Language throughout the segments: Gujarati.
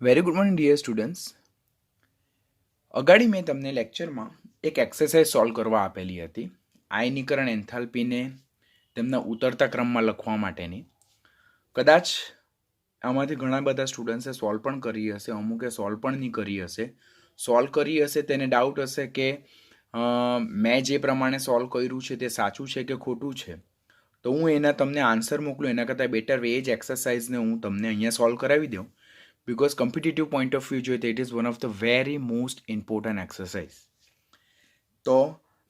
Very good morning dear students. અગાડી મેં તમને લેક્ચરમાં એક એક્સરસાઇઝ સોલ્વ કરવા આપેલી હતી આયનીકરણ એન્થાલ્પીને તેમના ઉતરતા ક્રમમાં લખવા માટેની. કદાચ આમાંથી ઘણા બધા સ્ટુડન્ટ્સે સોલ્વ પણ કરી હશે, અમુકે સોલ્વ પણ નહીં કરી હશે. સોલ્વ કરી હશે તેને ડાઉટ હશે કે મેં જે પ્રમાણે સોલ્વ કર્યું છે તે સાચું છે કે ખોટું છે. તો હું એના તમને આન્સર મોકલું એના કરતાં બેટર વે જ એક્સરસાઇઝને હું તમને અહીંયા સોલ્વ કરાવી દઉં. Because competitive point of view જોઈએ તો it is one of the very most important exercise. તો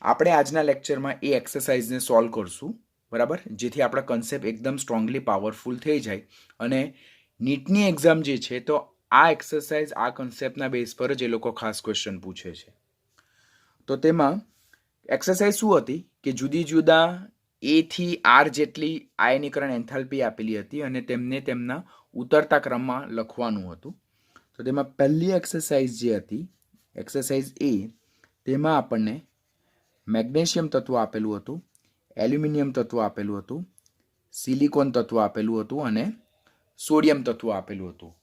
આપણે આજના લેક્ચરમાં એ એક્સરસાઇઝને સોલ્વ કરશું, બરાબર, જેથી આપણા કન્સેપ્ટ એકદમ સ્ટ્રોંગલી પાવરફુલ થઈ જાય. અને નીટની એક્ઝામ જે છે તો આ એક્સરસાઇઝ આ કન્સેપ્ટના બેઝ પર જ એ લોકો ખાસ ક્વેશ્ચન પૂછે છે. તો તેમાં એક્સરસાઇઝ શું હતી કે જુદી જુદા એ થી આર જેટલી આયનીકરણ એન્થાલ્પી આપેલી હતી અને તેમને તેમના ઉતરતા ક્રમમાં લખવાનું હતું. તો તેમાં પહેલી એક્સરસાઇઝ જે હતી, એક્સરસાઇઝ એ, તેમાં આપણને મેગ્નેશિયમ તત્વ આપેલું હતું, એલ્યુમિનિયમ તત્વ આપેલું હતું, સિલિકોન તત્વ આપેલું હતું અને સોડિયમ તત્વ આપેલું હતું.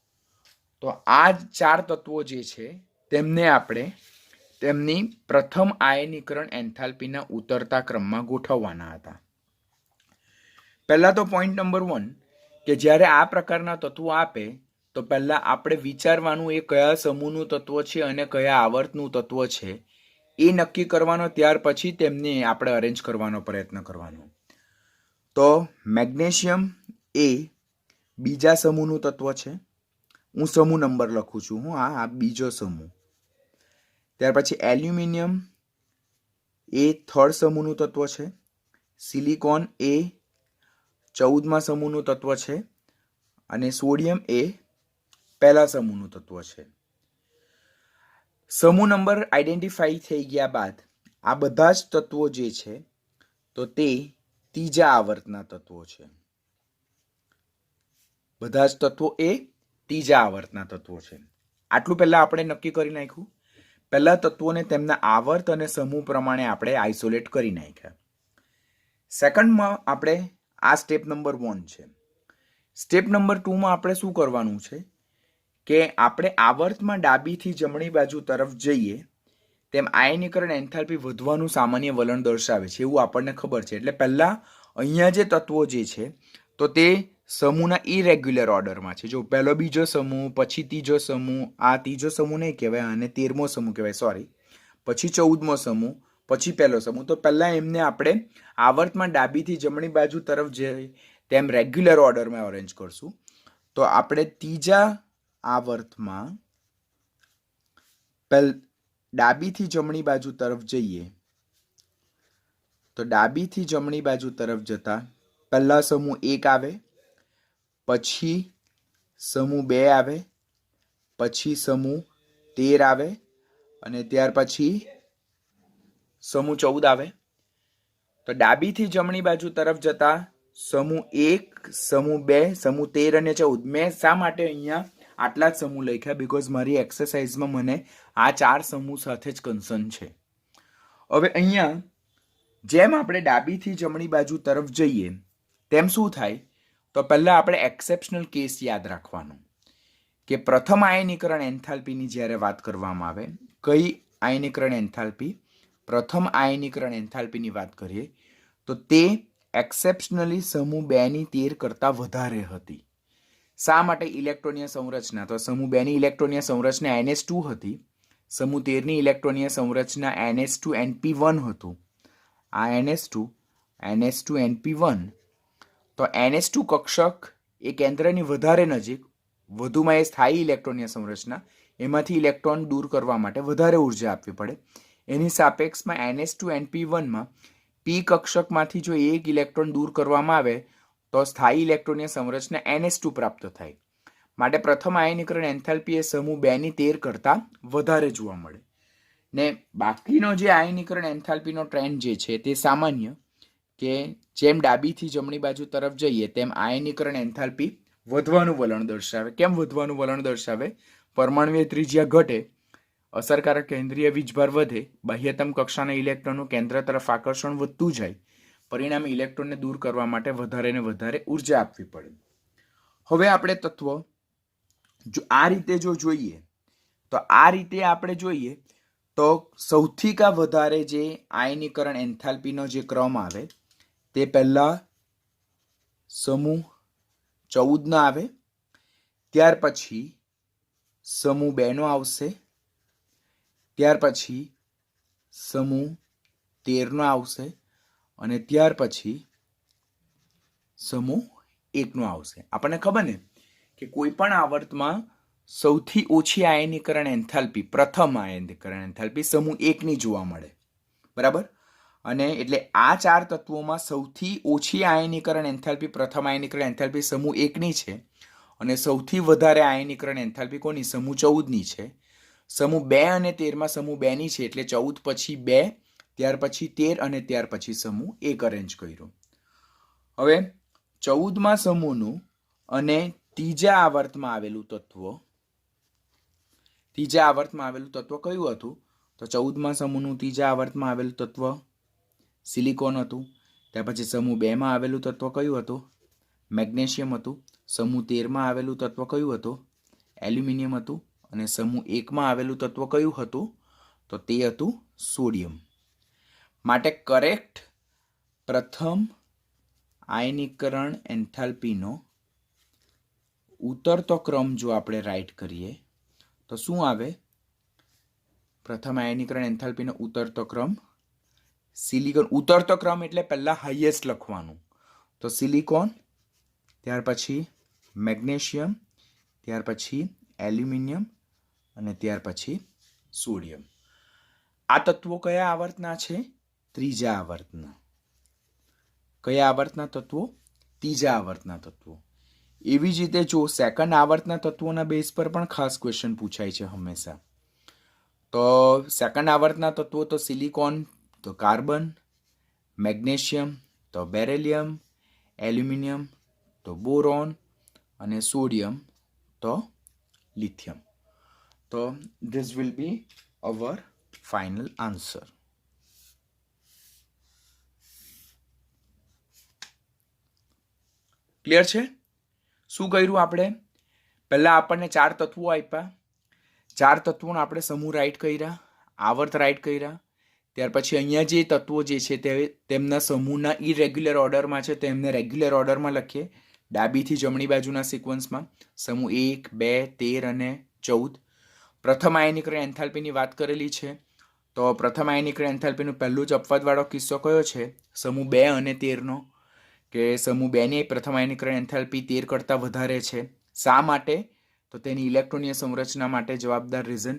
તો આ ચાર તત્વો જે છે તેમને આપણે તેમની પ્રથમ આયનીકરણ એન્થાલ્પીના ઉતરતા ક્રમમાં ગોઠવવાના હતા. પહેલા તો પોઈન્ટ નંબર 1 કે જ્યારે આ પ્રકારના તત્વો આપે તો પહેલાં આપણે વિચારવાનું એ કયા સમૂહનું તત્વ છે અને કયા આવર્તનું તત્વ છે એ નક્કી કરવાનો. ત્યાર પછી તેમને આપણે અરેન્જ કરવાનો પ્રયત્ન કરવાનો. તો મેગ્નેશિયમ એ બીજા સમૂહનું તત્વ છે. હું સમૂહ નંબર લખું છું, આ બીજો સમૂહ. ત્યાર પછી એલ્યુમિનિયમ એ થર્ડ સમૂહનું તત્વ છે. સિલિકોન એ 14મા સમૂહનું તત્વ છે અને સોડિયમ એ પહેલા સમૂહનું તત્વ છે. સમૂહ નંબર આઈડેન્ટિફાઈ થઈ ગયા બાદ આ બધા જ તત્વો જે છે તો તે ત્રીજા આવર્તના તત્વો છે. બધા જ તત્વો એ ત્રીજા આવર્તના તત્વો છે. આટલું પહેલા આપણે નક્કી કરી નાખ્યું. પહેલા તત્વોને તેમના આવર્ત અને સમૂહ પ્રમાણે આપણે આઇસોલેટ કરી નાખ્યા. સેકન્ડમાં આપણે આ સ્ટેપ નંબર 1 છે. સ્ટેપ નંબર 2માં આપણે શું કરવાનું છે કે આપણે આવર્તમાં ડાબીથી જમણી બાજુ તરફ જઈએ તેમ આયનીકરણ એન્થાલ્પી વધવાનું સામાન્ય વલણ દર્શાવે છે એવું આપણને ખબર છે. એટલે પહેલાં અહીંયા જે તત્વો જે છે તો તે સમૂહના ઇરેગ્યુલર ઓર્ડરમાં છે. જો પહેલો બીજો સમૂહ, પછી ત્રીજો સમૂહ, આ ત્રીજો સમૂહ નહીં કહેવાય અને 13મો સમૂહ કહેવાય, સોરી, પછી 14મો સમૂહ, પછી પહેલો સમૂહ. તો પહેલાં એમને આપણે આવર્તમાં ડાબીથી જમણી બાજુ તરફ જઈ તેમ રેગ્યુલર ઓર્ડરમાં અરેન્જ કરશું. તો આપણે ત્રીજા આવર્તમાં ડાબીથી જમણી બાજુ તરફ જઈએ તો ડાબીથી જમણી બાજુ તરફ જતા પહેલા સમૂહ 1 આવે, પછી સમૂહ 2 આવે, પછી સમૂહ 13 આવે અને ત્યાર પછી સમૂહ 14 આવે. તો ડાબીથી જમણી બાજુ તરફ જતા સમૂહ 1, સમૂહ 2, સમૂહ 13 અને 14. મેં શા માટે અહીંયા આટલા જ સમૂહ લખ્યા? બીકોઝ મારી એક્સરસાઇઝમાં મને આ 4 સમૂહ સાથે જ કન્સર્ન છે. હવે અહીંયા જેમ આપણે ડાબીથી જમણી બાજુ તરફ જઈએ તેમ શું થાય? તો પહેલાં આપણે એક્સેપ્શનલ કેસ યાદ રાખવાનો કે પ્રથમ આયનીકરણ એન્થાલ્પીની જ્યારે વાત કરવામાં આવે, કઈ આયનીકરણ એન્થાલ્પી? પ્રથમ આયનીકરણ એન્થાલ્પીની વાત કરીએ તો તે એક્સેપ્શનલી સમૂહ 2ની 13 કરતાં વધારે હતી. શા માટે? ઇલેક્ટ્રોનીય સંરચના. તો સમૂહ 2ની ઇલેક્ટ્રોનીય સંરચના NH2 હતી, સમૂહ 13ની ઇલેક્ટ્રોનીય સંરચના NH2NP1 હતું. આ NH2NP1. તો NH2 કક્ષક એ કેન્દ્રની વધારે નજીક, વધુમાં એ સ્થાયી ઇલેક્ટ્રોનીય સંરચના, એમાંથી ઇલેક્ટ્રોન દૂર કરવા માટે વધારે ઉર્જા આપવી પડે. એની સાપેક્ષમાં NH2NP1માં P કક્ષકમાંથી જો એક ઇલેક્ટ્રોન દૂર કરવામાં આવે તો સ્થાયી ઇલેક્ટ્રોનીય સંરચના NH2 પ્રાપ્ત થાય. માટે પ્રથમ આયનીકરણ એન્થાલ્પી એ સમૂહ 2ની 13 કરતાં વધારે જોવા મળે. ને બાકીનો જે આયનીકરણ એન્થાલ્પીનો ટ્રેન્ડ જે છે તે સામાન્ય કે જેમ ડાબીથી જમણી બાજુ તરફ જઈએ તેમ આયનીકરણ એન્થાલ્પી વધવાનું વલણ દર્શાવે. કેમ વધવાનું વલણ દર્શાવે? પરમાણુય ત્રિજ્યા ઘટે, અસરકારક કેન્દ્રીય વીજભાર વધે, બાહ્યતમ કક્ષાના ઇલેક્ટ્રોનનું કેન્દ્ર તરફ આકર્ષણ વધતું જાય, પરિણામે ઇલેક્ટ્રોનને દૂર કરવા માટે વધારે ને વધારે ઉર્જા આપવી પડે. હવે આપણે તત્વ જો આ રીતે જો જોઈએ તો આ રીતે આપણે જોઈએ તો સૌથી કા વધારે જે આયનીકરણ એન્થાલ્પીનો જે ક્રમ આવે તે પહેલા સમૂહ 14 આવે, ત્યાર પછી સમૂહ 2 નો આવશે, ત્યાર પછી સમૂહ 13 નો આવશે અને ત્યાર પછી સમૂહ 1 નો આવશે. આપણને ખબર ને કે કોઈ પણ આવર્તમાં સૌથી ઓછી આયનીકરણ એન્થાલ્પી, પ્રથમ આયનીકરણ એન્થાલ્પી સમૂહ 1 ની જોવા મળે, બરાબર. અને એટલે આ 4 તત્વોમાં સૌથી ઓછી આયનીકરણ એન્થાલ્પી, પ્રથમ આયનીકરણ એન્થાલ્પી સમૂહ 1 ની છે અને સૌથી વધારે આયનીકરણ એન્થાલ્પી કોની? સમૂહ 14 ની છે. સમૂહ 2 અને 13 માં સમૂહ 2 ની છે એટલે 14 પછી 2, ત્યાર પછી 13 અને ત્યાર પછી સમૂહ 1 અરેન્જ કર્યો. હવે 14મા સમૂહનું અને ત્રીજા આવર્તમાં આવેલું તત્વ, કયું હતું? તો 14મા સમૂહનું ત્રીજા આવર્તમાં આવેલું તત્વ સિલિકોન હતું. ત્યાર પછી સમૂહ 2 માં આવેલું તત્વ કયું હતું? મેગ્નેશિયમ હતું. સમૂહ 13 માં આવેલું તત્વ કયું હતું? એલ્યુમિનિયમ હતું. અને સમૂહ 1 માં આવેલું તત્વ કયું હતું? તો તે હતું સોડિયમ. માટે કરેક્ટ પ્રથમ આયનીકરણ એન્થાલ્પીનો ઉતરતો ક્રમ જો આપણે રાઈટ કરીએ તો શું આવે? પ્રથમ આયનીકરણ એન્થાલ્પીનો ઉતરતો ક્રમ સિલિકોન. ઉતરતો ક્રમ એટલે પહેલા હાઈએસ્ટ લખવાનું. તો સિલિકોન, ત્યાર પછી મેગ્નેશિયમ, ત્યાર પછી એલ્યુમિનિયમ અને ત્યાર પછી સોડિયમ. આ તત્વો કયા આવર્તના છે? ત્રીજા આવર્તના. કયા આવર્તના તત્વો? ત્રીજા આવર્તના તત્વો. એવી જ રીતે જો સેકન્ડ આવર્તના તત્વોના બેઝ પર પણ ખાસ ક્વેશ્ચન પૂછાય છે હંમેશા. તો સેકન્ડ આવર્તના તત્વો તો સિલિકોન તો કાર્બન, મેગ્નેશિયમ તો બેરેલિયમ, એલ્યુમિનિયમ તો બોરોન અને સોડિયમ તો લિથિયમ. તો this will be our final answer. Clear છે? શું કર્યું આપણે? પહેલા આપણને 4 તત્વો આપ્યા, 4 તત્વોને આપણે સમૂહ રાઈટ કર્યા, આવર્ત રાઈટ કર્યા. ત્યાર પછી અહીંયા જે તત્વો જે છે તે તેમના સમૂહના ઇરેગ્યુલર ઓર્ડરમાં છે તેમને રેગ્યુલર ઓર્ડરમાં લખીએ, ડાબીથી જમણી બાજુના સિક્વન્સમાં. સમૂહ 1, 2, 13 અને 14. પ્રથમ આયનીકરણ એન્થાલ્પીની વાત કરેલી છે. તો પ્રથમ આયનીકરણ એન્થાલ્પીનો પહેલું જ અપવાદવાળો કિસ્સો કયો છે? સમૂહ 2 અને 13નો. કે સમૂહ 2 ની પ્રથમ આયનીકરણ એન્થાલ્પી 13 કરતાં વધારે છે. શા માટે? તો તેની ઇલેક્ટ્રોનીય સંરચના માટે જવાબદાર રીઝન.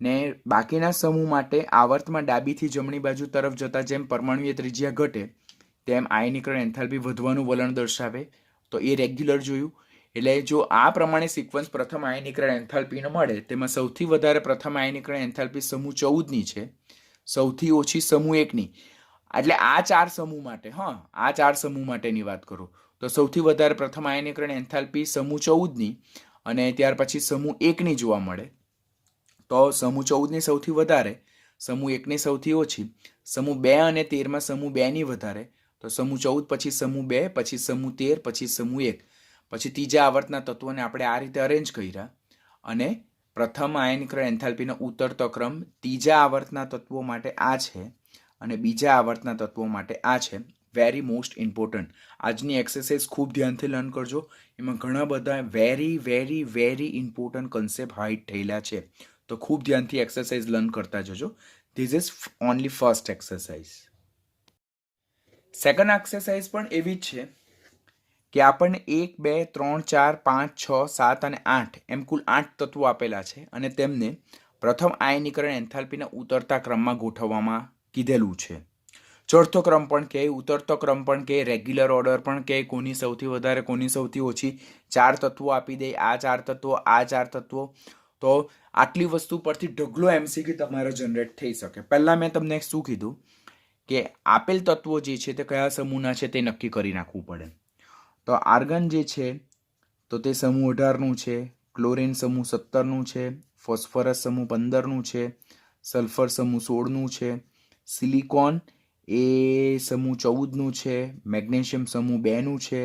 ને બાકીના સમૂહ માટે આવર્તમાં ડાબીથી જમણી બાજુ તરફ જતા જેમ પરમાણુય ત્રિજ્યા ઘટે તેમ આયનીકરણ એન્થાલ્પી વધવાનું વલણ દર્શાવે. તો એ રેગ્યુલર જોયું. એટલે જો આ પ્રમાણે સિક્વન્સ પ્રથમ આયનીકરણ એન્થાલ્પીનો મળે તેમાં સૌથી વધારે પ્રથમ આયનીકરણ એન્થાલ્પી સમૂહ 14 ની છે, સૌથી ઓછી સમૂહ 1 ની. એટલે આ 4 સમૂહ માટે, આ 4 સમૂહ માટેની વાત કરું તો સૌથી વધારે પ્રથમ આયનીકરણ એન્થાલ્પી સમૂહ 14 ની અને ત્યાર પછી સમૂહ 1 ની જોવા મળે. તો સમૂહ 14 ની સૌથી વધારે, સમૂહ 1 ની સૌથી ઓછી, સમૂહ 2 અને 13 માં સમૂહ 2 ની વધારે. તો સમૂહ 14 પછી સમૂહ 2, પછી સમૂહ 13, પછી સમૂહ 1. પછી ત્રીજા આવર્તના તત્વોને આપણે આ રીતે અરેન્જ કર્યા અને પ્રથમ આયનીકરણ એન્થાલ્પીનો ઉતરતો ક્રમ ત્રીજા આવર્તના તત્વો માટે આ છે અને બીજા આવર્તના તત્વો માટે આ છે. Very most important. આજની એક્સરસાઇઝ ખૂબ ધ્યાનથી લર્ન કરજો. એમાં ઘણા બધા very very very important concept hide થયેલા છે. તો ખૂબ ધ્યાનથી એક્સરસાઇઝ લર્ન કરતા જજો. This is only first exercise. Second exercise પણ એવી જ છે કે આપણને 1, 2, 3, 4, 5, 6, 7 અને 8 એમ કુલ 8 તત્વો આપેલા છે અને તેમને પ્રથમ આયનીકરણ એન્થાલ્પીના ઉતરતા ક્રમમાં ગોઠવવામાં કીધેલું છે. ચોથો ક્રમ પણ કહે, ઉતરતો ક્રમ પણ કહે, રેગ્યુલર ઓર્ડર પણ કહે, કોની સૌથી વધારે કોની સૌથી ઓછી. 4 તત્વો આપી દે, આ 4 તત્વો, આ 4 તત્વો. તો આટલી વસ્તુ પરથી ઢગલો એમસીક્યુ તમારો જનરેટ થઈ શકે. પહેલાં મેં તમને શું કીધું કે આપેલ તત્વો જે છે તે કયા સમૂહના છે તે નક્કી કરી નાખવું પડે. તો આર્ગન જે છે તો તે સમૂહ 18નું છે, ક્લોરિન સમૂહ 17નું છે, ફોસ્ફરસ સમૂહ 15નું છે, સલ્ફર સમૂહ 16નું છે, સિલિકોન એ સમૂહ 14નું છે, મેગ્નેશિયમ સમૂહ 2નું છે,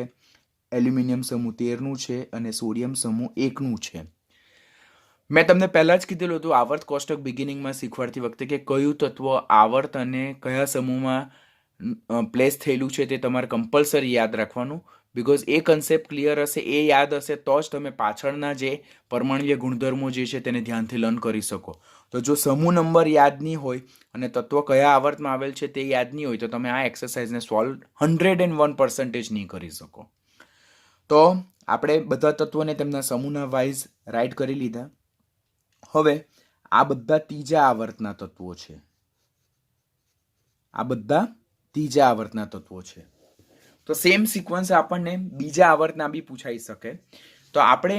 એલ્યુમિનિયમ સમૂહ 13નું છે અને સોડિયમ સમૂહ 1નું છે. મેં તમને પહેલાં જ કીધેલું હતું આવર્ત કોષ્ટક બિગિનિંગમાં શીખવાડતી વખતે કે કયું તત્વ આવર્ત અને કયા સમૂહમાં પ્લેસ થયેલું છે તે તમારે કમ્પલસરી યાદ રાખવાનું. બિકોઝ એ કન્સેપ્ટ ક્લિયર હશે, એ યાદ હશે તો જ તમે પાછળના જે પરમાણ્વીય ગુણધર્મો જે છે તેને ધ્યાનથી લર્ન કરી શકો. તો જો સમૂહ નંબર યાદ નહીં હોય અને તત્વ કયા આવર્તમાં આવેલ છે તે યાદ નહીં હોય તો તમે આ એક્સરસાઇઝને સોલ્વ 101% નહીં કરી શકો. તો આપણે બધા તત્વોને તેમના સમૂહના વાઇઝ રાઇટ કરી લીધા. હવે આ બધા ત્રીજા આવર્તના તત્વો છે. આ બધા ત્રીજા આવર્તના તત્વો છે. તો સેમ સિક્વન્સ આપણને બીજા આવર્તના બી પૂછાઈ શકે. તો આપણે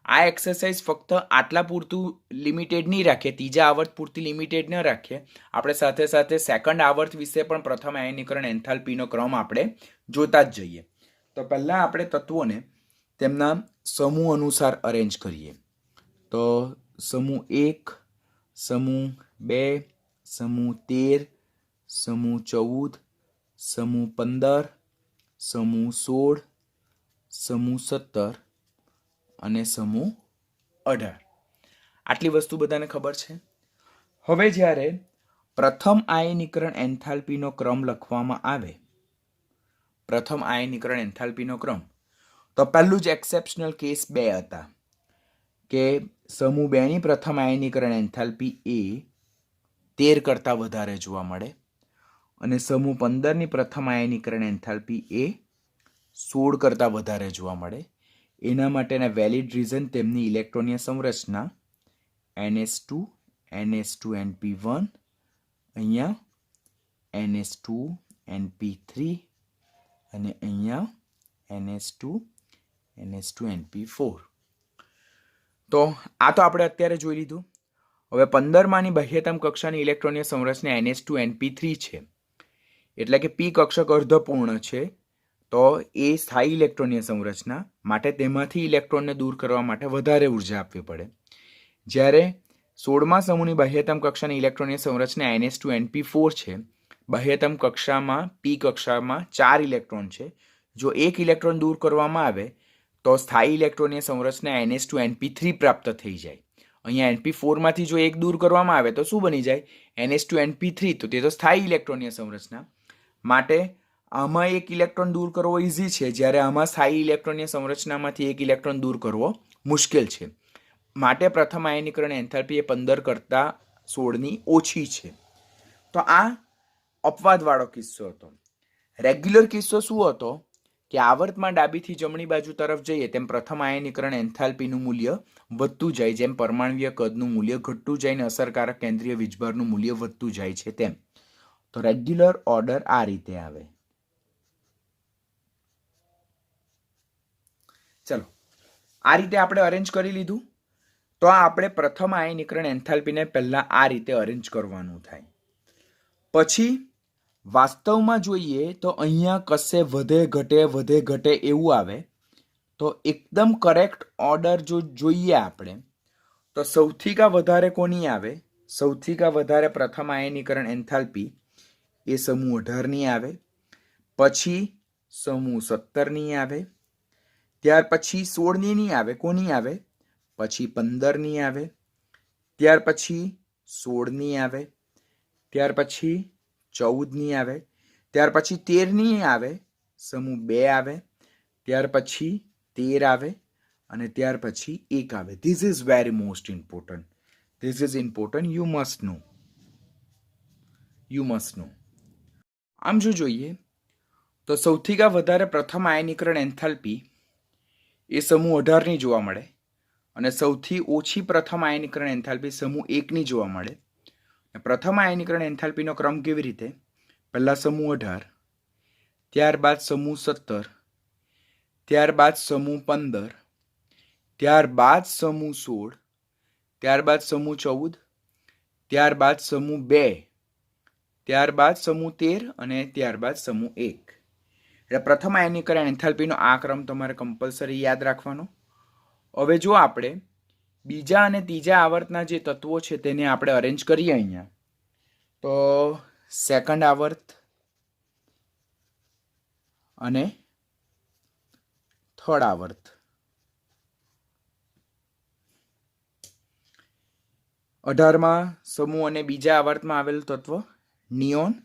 આ એક્સરસાઇઝ ફક્ત આટલા પૂરતું લિમિટેડ નહીં રાખીએ, ત્રીજા આવર્ત પૂરતી લિમિટેડ ન રાખીએ. આપણે સાથે સાથે સેકન્ડ આવર્ત વિશે પણ પ્રથમ આયનીકરણ એન્થાલ્પીનો ક્રમ આપણે જોતા જ જઈએ. તો પહેલાં આપણે તત્વોને તેમના સમૂહ અનુસાર અરેન્જ કરીએ. તો સમૂહ 1, સમૂહ 2, સમૂહ 13, સમૂહ 14, સમૂહ 15, સમૂહ 16, સમૂહ 17 અને સમૂહ 18. આટલી વસ્તુ બધાને ખબર છે. હવે જ્યારે પ્રથમ આયનીકરણ એન્થાલ્પીનો ક્રમ લખવામાં આવે, પ્રથમ આયનીકરણ એન્થાલ્પીનો ક્રમ, તો પહેલું જ એક્સેપ્શનલ કેસ 2 હતા કે સમૂહ 2ની પ્રથમ આયનીકરણ એન્થાલ્પી એ 13 કરતાં વધારે જોવા મળે અને સમૂહ 15ની પ્રથમ આયનીકરણ એન્થાલ્પી એ 16 કરતાં વધારે જોવા મળે. એના માટેના વેલિડ રીઝન તેમની ઇલેક્ટ્રોનીય સંરચના NH2, NH2NP1, અહીંયા NH2, NP3 અને અહીંયા NH2, NH2NP4. તો આ તો આપણે અત્યારે જોઈ લીધું. હવે 15માની બાહ્યતમ કક્ષાની ઇલેક્ટ્રોનીય સંરચના NH2NP3 છે, એટલે કે પી કક્ષક અર્ધપૂર્ણ છે. તો એ સ્થાયી ઇલેક્ટ્રોનીય સંરચના માટે તેમાંથી ઇલેક્ટ્રોનને દૂર કરવા માટે વધારે ઉર્જા આપવી પડે. જ્યારે 16મા સમૂહની બાહ્યતમ કક્ષાની ઇલેક્ટ્રોનીય સંરચના NH2NP4 છે. બાહ્યતમ કક્ષામાં પી કક્ષામાં 4 ઇલેક્ટ્રોન છે. જો એક ઇલેક્ટ્રોન દૂર કરવામાં આવે તો સ્થાયી ઇલેક્ટ્રોનીય સંરચના NH2NP3 પ્રાપ્ત થઈ જાય. અહીંયા NP4માંથી જો એક દૂર કરવામાં આવે તો શું બની જાય? NH2NP3. તો તે તો સ્થાયી ઇલેક્ટ્રોનીય સંરચના માટે આમાં એક ઇલેક્ટ્રોન દૂર કરવો ઇઝી છે, જ્યારે આમાં સ્થાયી ઇલેક્ટ્રોનીય સંરચનામાંથી એક ઇલેક્ટ્રોન દૂર કરવો મુશ્કેલ છે. માટે પ્રથમ આયનીકરણ એન્થાલ્પી એ 15 કરતાં 16ની ઓછી છે. તો આ અપવાદવાળો કિસ્સો હતો. રેગ્યુલર કિસ્સો શું હતો કે આવર્તમાં ડાબીથી જમણી બાજુ તરફ જઈએ તેમ પ્રથમ આયનીકરણ એન્થાલ્પીનું મૂલ્ય વધતું જાય, જેમ પરમાણ્વીય કદનું મૂલ્ય ઘટતું જાય ને અસરકારક કેન્દ્રીય વીજભારનું મૂલ્ય વધતું જાય છે તેમ. તો રેગ્યુલર ઓર્ડર આ રીતે આવે. ચલો, આ રીતે આપણે અરેન્જ કરી લીધું. તો આપણે પ્રથમ આયનીકરણ એન્થાલ્પીને પહેલા આ રીતે અરેન્જ કરવાનું થાય. પછી વાસ્તવમાં જોઈએ તો અહીંયા કશે વધે ઘટે એવું આવે. તો એકદમ કરેક્ટ ઓર્ડર જો જોઈએ આપણે તો સૌથી કા વધારે કોની આવે? સૌથી કા વધારે પ્રથમ આયનીકરણ એન્થાલ્પી એ સમૂહ 18ની આવે, પછી સમૂહ 17ની આવે, ત્યાર પછી 16ની નહીં આવે. કોની આવે? પછી 15ની આવે, ત્યાર પછી 16ની આવે, ત્યાર પછી 14ની આવે, ત્યાર પછી 13ની આવે, સમૂહ 2 આવે, ત્યાર પછી 13 આવે અને ત્યાર પછી 1 આવે. This is very most important. This is important. You must know. You must know. આમ જો જોઈએ તો સૌથી કા વધારે પ્રથમ આયનીકરણ એન્થાલ્પી એ સમૂહ 18ની જોવા મળે અને સૌથી ઓછી પ્રથમ આયનીકરણ એન્થાલ્પી સમૂહ 1ની જોવા મળે. પ્રથમ આયનીકરણ એન્થાલ્પીનો ક્રમ કેવી રીતે? પહેલા સમૂહ 18, ત્યારબાદ સમૂહ 17, ત્યારબાદ સમૂહ 15, ત્યારબાદ સમૂહ 16, ત્યારબાદ સમૂહ 14, ત્યારબાદ સમૂહ 2, ત્યારબાદ સમૂહ 13 અને ત્યારબાદ સમૂહ 1. એટલે પ્રથમ આયનીકરણ એન્થાલ્પીનો આ ક્રમ તમારે કમ્પલસરી યાદ રાખવાનો. હવે જો આપણે બીજા અને ત્રીજા આવર્તના જે તત્વો છે તેને આપણે અરેન્જ કરીએ અહીંયા, તો સેકન્ડ આવર્ત અને થર્ડ આવર્ત. 18માં સમૂહ અને બીજા આવર્તમાં આવેલું તત્વ neon,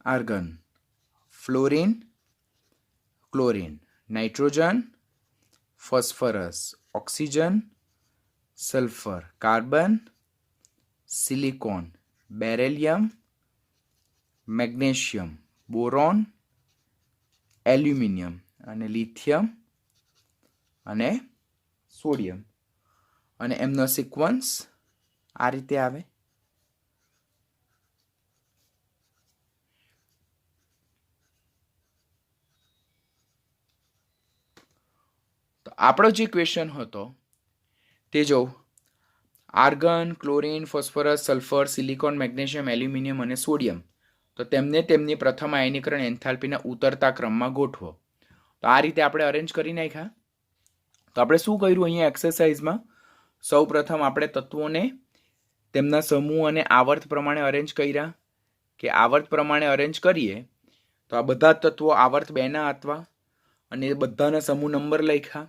argon, fluorine, chlorine, nitrogen, phosphorus, oxygen, sulphur, carbon, silicon, beryllium, magnesium, boron, aluminium અને લિથિયમ અને સોડિયમ. અને એમનો સિક્વન્સ આ રીતે આવે. તો આપણો જે ક્વેશ્ચન હતો તે જો argon, chlorine, phosphorus, sulphur, silicon, magnesium, aluminium અને સોડિયમ, તો તેમને તેમની પ્રથમ આયનીકરણ એન્થાલ્પીના ઉતરતા ક્રમમાં ગોઠવો. તો આ રીતે આપણે અરેન્જ કરી નાખ્યા. તો આપણે શું કર્યું અહીંયા એક્સરસાઇઝમાં? સૌ પ્રથમ આપણે તત્વોને તેમના સમૂહ અને આવર્ત પ્રમાણે અરેન્જ કર્યા. કે આવર્ત પ્રમાણે અરેન્જ કરીએ તો આ બધા તત્વો આવર્ત 2ના હતા અને બધાના સમૂહ નંબર લખ્યા.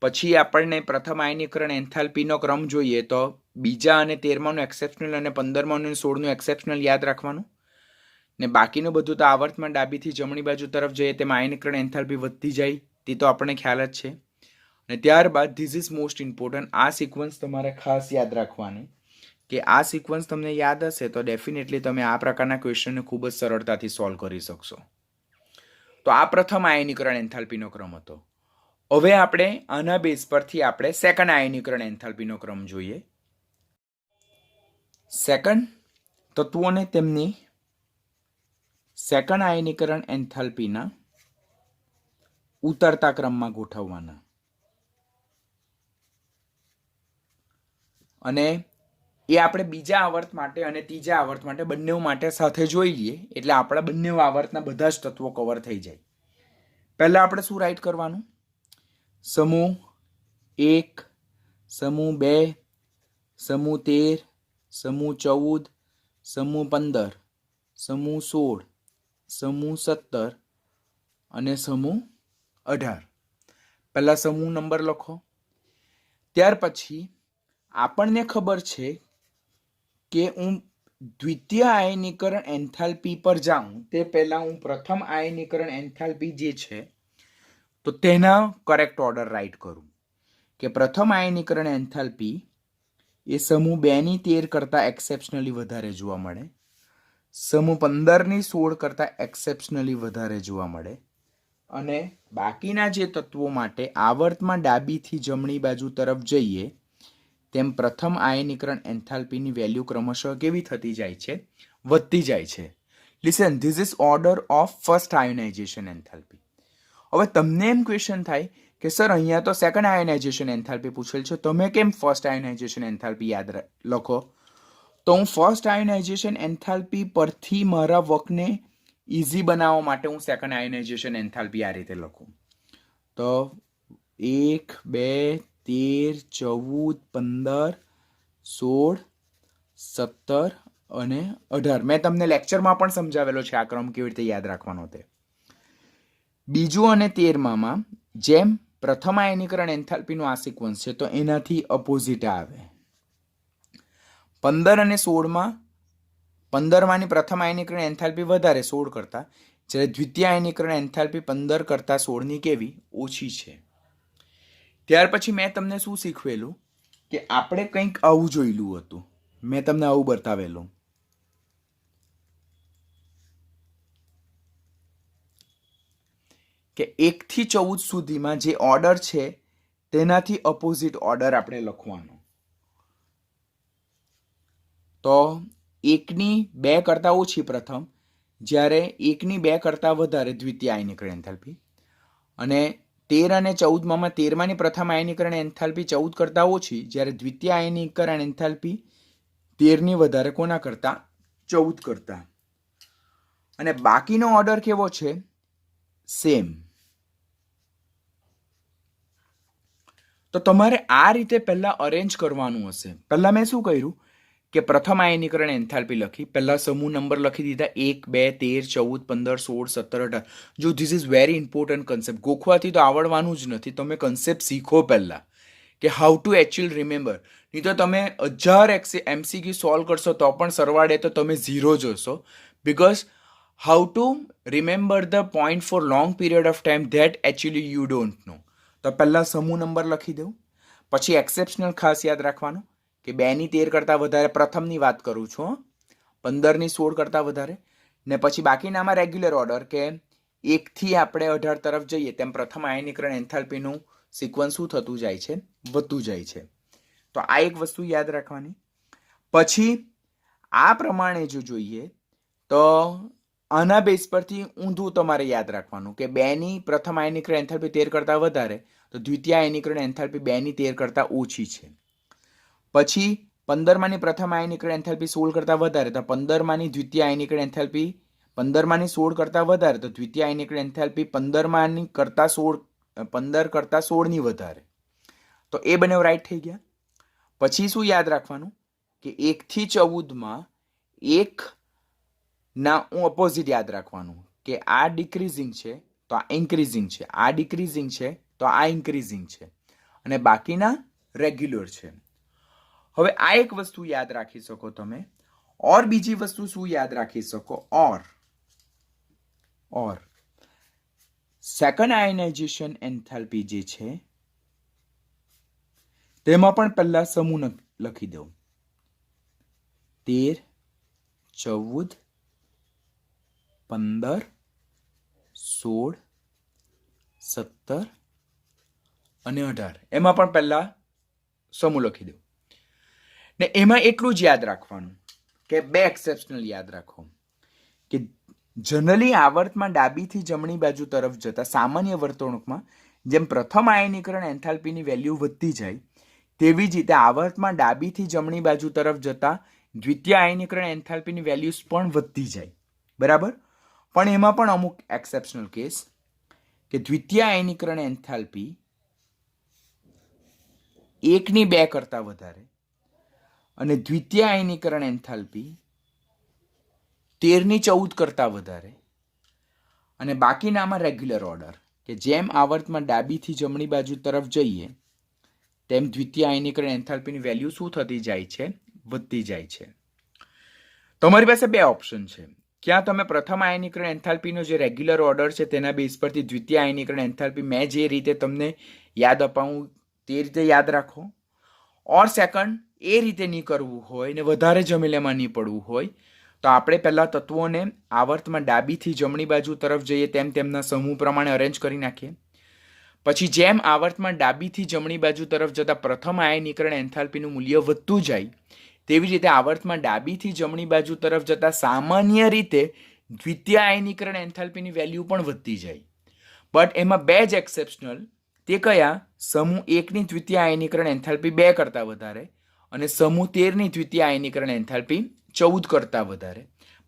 પછી આપણને પ્રથમ આયનીકરણ એન્થાલ્પીનો ક્રમ જોઈએ તો બીજા અને 13માનું એક્સેપ્શનલ અને 15માનું અને 16નું એક્સેપ્શનલ યાદ રાખવાનું. ને બાકીનું બધું તો આવર્તમાં ડાબીથી જમણી બાજુ તરફ જઈએ તેમાં આયનીકરણ એન્થાલ્પી વધતી જાય તે તો આપણને ખ્યાલ જ છે. અને ત્યારબાદ ધીસ ઇઝ મોસ્ટ ઇમ્પોર્ટન્ટ, આ સિક્વન્સ તમારે ખાસ યાદ રાખવાની. કે આ સિક્વન્સ તમને યાદ હશે તો ડેફિનેટલી તમે આ પ્રકારના ક્વેશ્ચનને ખૂબ જ સરળતાથી સોલ્વ કરી શકશો. તો આ પ્રથમ આયનીકરણ એન્થાલ્પીનો ક્રમ હતો. હવે આપણે આના બેઝ પરથી આપણે સેકન્ડ આયનીકરણ એન્થાલ્પીનો ક્રમ જોઈએ. સેકન્ડ તત્વોને તેમની સેકન્ડ આયનીકરણ એન્થાલ્પીના ઉતરતા ક્રમમાં ગોઠવવાના. અને એ આપણે બીજા આવર્ત માટે અને ત્રીજા આવર્ત માટે બંને માટે સાથે જોઈ લઈએ એટલે આપણા બંને આવર્તના બધા જ તત્વો કવર થઈ જાય. પહેલા આપણે શું રાઈટ કરવાનું? સમૂહ 1, સમૂહ 2, સમૂહ 13, સમૂહ 14, સમૂહ 15, સમૂહ 16, સમૂહ 17 અને સમૂહ 18. પહેલા સમૂહ નંબર લખો. ત્યાર પછી આપણને ખબર છે કે હું દ્વિતીય આયનીકરણ એન્થાલ્પી પર જાઉં તે પહેલા હું પ્રથમ આયનીકરણ એન્થાલ્પી જે છે તો તેના કરેક્ટ ઓર્ડર રાઈટ કરું. કે પ્રથમ આયનીકરણ એન્થાલ્પી એ સમૂહ 2ની 13 કરતાં એક્સેપ્શનલી વધારે જોવા મળે, સમૂહ 15ની 16 કરતાં એક્સેપ્શનલી વધારે જોવા મળે. અને બાકીના જે તત્વો માટે આવર્તમાં ડાબીથી જમણી બાજુ તરફ જઈએ તેમ પ્રથમ આયનીકરણ એન્થાલ્પીની વેલ્યુ ક્રમશઃ કેવી થતી જાય છે? વધતી જાય છે. Listen, this is order of first ionisation enthalpy. હવે તમને એમ ક્વેશ્ચન થાય કે સર અહીંયા તો સેકન્ડ આયોનાઇઝેશન એન્થાલ્પી પૂછેલ છે, તમે કેમ ફર્સ્ટ આયોનાઇઝેશન એન્થાલ્પી યાદ લખો? તો હું ફર્સ્ટ આયોનાઇઝેશન એન્થાલ્પી પરથી મારા વર્કને ઇઝી બનાવવા માટે હું સેકન્ડ આયોનાઇઝેશન એન્થાલ્પી આ રીતે લખું. તો 1, 2, 13, 14, 15, 16, 17 અને 18. મેં તમને લેક્ચરમાં પણ સમજાવેલો છે આ ક્રમ કેવી રીતે યાદ રાખવાનો તે. બીજું અને 13માં જેમ પ્રથમ આયનીકરણ એન્થાલ્પીનું આ સિક્વન્સ છે તો એનાથી અપોઝિટ આવે. 15 અને 16માં 15માની પ્રથમ આયનીકરણ એન્થાલ્પી વધારે 16 કરતાં, જ્યારે દ્વિતીય આયનીકરણ એન્થાલ્પી 15 કરતાં 16ની કેવી? ઓછી છે. ત્યાર પછી મેં તમને શું શીખવેલું કે આપણે કંઈક આવું જોયેલું હતું. મેં તમને આવું બતાવેલું કે 1 થી 14 સુધીમાં જે ઓર્ડર છે તેનાથી અપોઝિટ ઓર્ડર આપણે લખવાનો. તો 1ની 2 કરતાં ઓછી પ્રથમ, જ્યારે 1ની 2 કરતાં વધારે દ્વિતીય આયનીકરણ એન્થાલ્પી. અને 13 અને 14માં 13માની પ્રથમ આયનીકરણ એન્થાલ્પી 14 કરતાં ઓછી, જ્યારે દ્વિતીય આયનીકરણ એન્થાલ્પી 13ની વધારે કોના કરતાં? 14 કરતાં. અને બાકીનો ઓર્ડર કેવો છે? સેમ. તો તમારે આ રીતે પહેલા અરેન્જ કરવાનું હશે. પહેલા મેં શું કર્યું કે પ્રથમ આયનીકરણ એન્થાલ્પી લખી, પહેલા સમૂહ નંબર લખી દીધા 1, 2, 13, 14, 15, 16, 17, 18. જો this is very important concept, ગોખવાથી તો આવડવાનું જ નથી, તમે કન્સેપ્ટ શીખો પહેલાં કે હાઉ ટુ એકચ્યુઅલ રિમેમ્બર. નહીં તો તમે 1000 MCQ સોલ્વ કરશો તો પણ સરવાળે તો તમે 0 જોશો. Because how to remember the point four long period of time that actually you don't know. તો પહેલાં સમૂહ નંબર લખી દઉં, પછી એક્સેપ્શનલ ખાસ યાદ રાખવાનું કે 2 ની 13 કરતાં વધારે, પ્રથમની વાત કરું છું, 15 ની 16 કરતાં વધારે, ને પછી બાકીનામાં રેગ્યુલર ઓર્ડર કે 1 થી આપણે 18 તરફ જઈએ તેમ પ્રથમ આયનીકરણ એન્થાલ્પીનું સિક્વન્સ શું થતું જાય છે, વધતું જાય છે. તો આ એક વસ્તુ યાદ રાખવાની. પછી આ પ્રમાણે જો જોઈએ તો આના બેઝ પરથી ઊંધું તમારે યાદ રાખવાનું કે 2 ની પ્રથમ આયનીકરણ એન્થાલ્પી 13 કરતાં વધારે તો દ્વિતીય આયનીકરણ એન્થાલ્પી 2 ની 13 કરતાં ઓછી છે. પછી 15 પ્રથમ આયનીકરણ એન્થાલ્પી 16 કરતાં વધારે તો 15 દ્વિતીય આયનીકરણ એન્થાલ્પી 15 16 કરતાં વધારે તો દ્વિતીય આયનીકરણ એન્થાલ્પી 15 કરતાં 16 ની વધારે. તો એ બંને રાઈટ થઈ ગયા. પછી શું યાદ રાખવાનું કે 1 થી 14 1 ના ઓપોઝિટ યાદ રાખવાનું કે આ ડિક્રીઝિંગ છે તો આ ઇન્ક્રીઝિંગ છે, આ ડિક્રીઝિંગ છે તો આ ઇન્ક્રીઝિંગ છે, અને બાકીના રેગ્યુલર છે. હવે આ એક વસ્તુ યાદ રાખી શકો તમે. ઓર બીજી વસ્તુ શું યાદ રાખી શકો? ઓર સેકન્ડ આયનાઇઝેશન એન્થાલ્પી જે છે તેમાં પણ પહેલા સમૂહ લખી દઉં, 13, 14, 15, 16, 17 અને 18. એમાં પણ પહેલા સમૂહ લખી દઉં. ને એમાં એટલું જ યાદ રાખવાનું કે 2 એક્સેપ્શનલ યાદ રાખો કે જનરલી આવર્તમાં ડાબીથી જમણી બાજુ તરફ જતા સામાન્ય વર્તણૂકમાં જેમ પ્રથમ આયનીકરણ એન્થાલ્પીની વેલ્યુ વધતી જાય તેવી જ રીતે આવર્તમાં ડાબીથી જમણી બાજુ તરફ જતા દ્વિતીય આયનીકરણ એન્થાલ્પીની વેલ્યુઝ પણ વધતી જાય. બરાબર? પણ એમાં પણ અમુક એક્સેપ્શનલ કેસ કે દ્વિતીય આયનીકરણ એન્થાલ્પી 1 ની 2 કરતાં વધારે અને દ્વિતીય આયનીકરણ એન્થાલ્પી 13 ની 14 કરતાં વધારે, અને બાકીનામાં રેગ્યુલર ઓર્ડર કે જેમ આવર્તમાં ડાબીથી જમણી બાજુ તરફ જઈએ તેમ દ્વિતીય આયનીકરણ એન્થાલ્પીની વેલ્યુ શું થતી જાય છે? વધતી જાય છે. તમારી પાસે 2 ઓપ્શન છે. ક્યાં તમે પ્રથમ આયનીકરણ એન્થાલ્પીનો જે રેગ્યુલર ઓર્ડર છે તેના બેઝ પરથી દ્વિતીય આયનીકરણ એન્થાલ્પી મેં જે રીતે તમને યાદ અપાવું તે રીતે યાદ રાખો. ઓર સેકન્ડ, એ રીતે નહીં કરવું હોય ને વધારે જમેલામાં નહીં પડવું હોય તો આપણે પહેલાં તત્વોને આવર્તમાં ડાબીથી જમણી બાજુ તરફ જઈએ તેમ તેમના સમૂહ પ્રમાણે અરેન્જ કરી નાખીએ. પછી જેમ આવર્તમાં ડાબીથી જમણી બાજુ તરફ જતા પ્રથમ આયનીકરણ એન્થાલ્પીનું મૂલ્ય વધતું જાય તેવી રીતે આવર્તમાં ડાબીથી જમણી બાજુ તરફ જતા સામાન્ય રીતે દ્વિતીય આયનીકરણ એન્થાલ્પીની વેલ્યુ પણ વધતી જાય. બટ એમાં 2 જ એક્સેપ્શનલ. તે કયા? સમૂહ 1 ની દ્વિતીય આયનીકરણ એન્થાલ્પી 2 કરતાં વધારે અને સમૂહ 13 ની દ્વિતીય આયનીકરણ એન્થાલ્પી 14 કરતાં વધારે.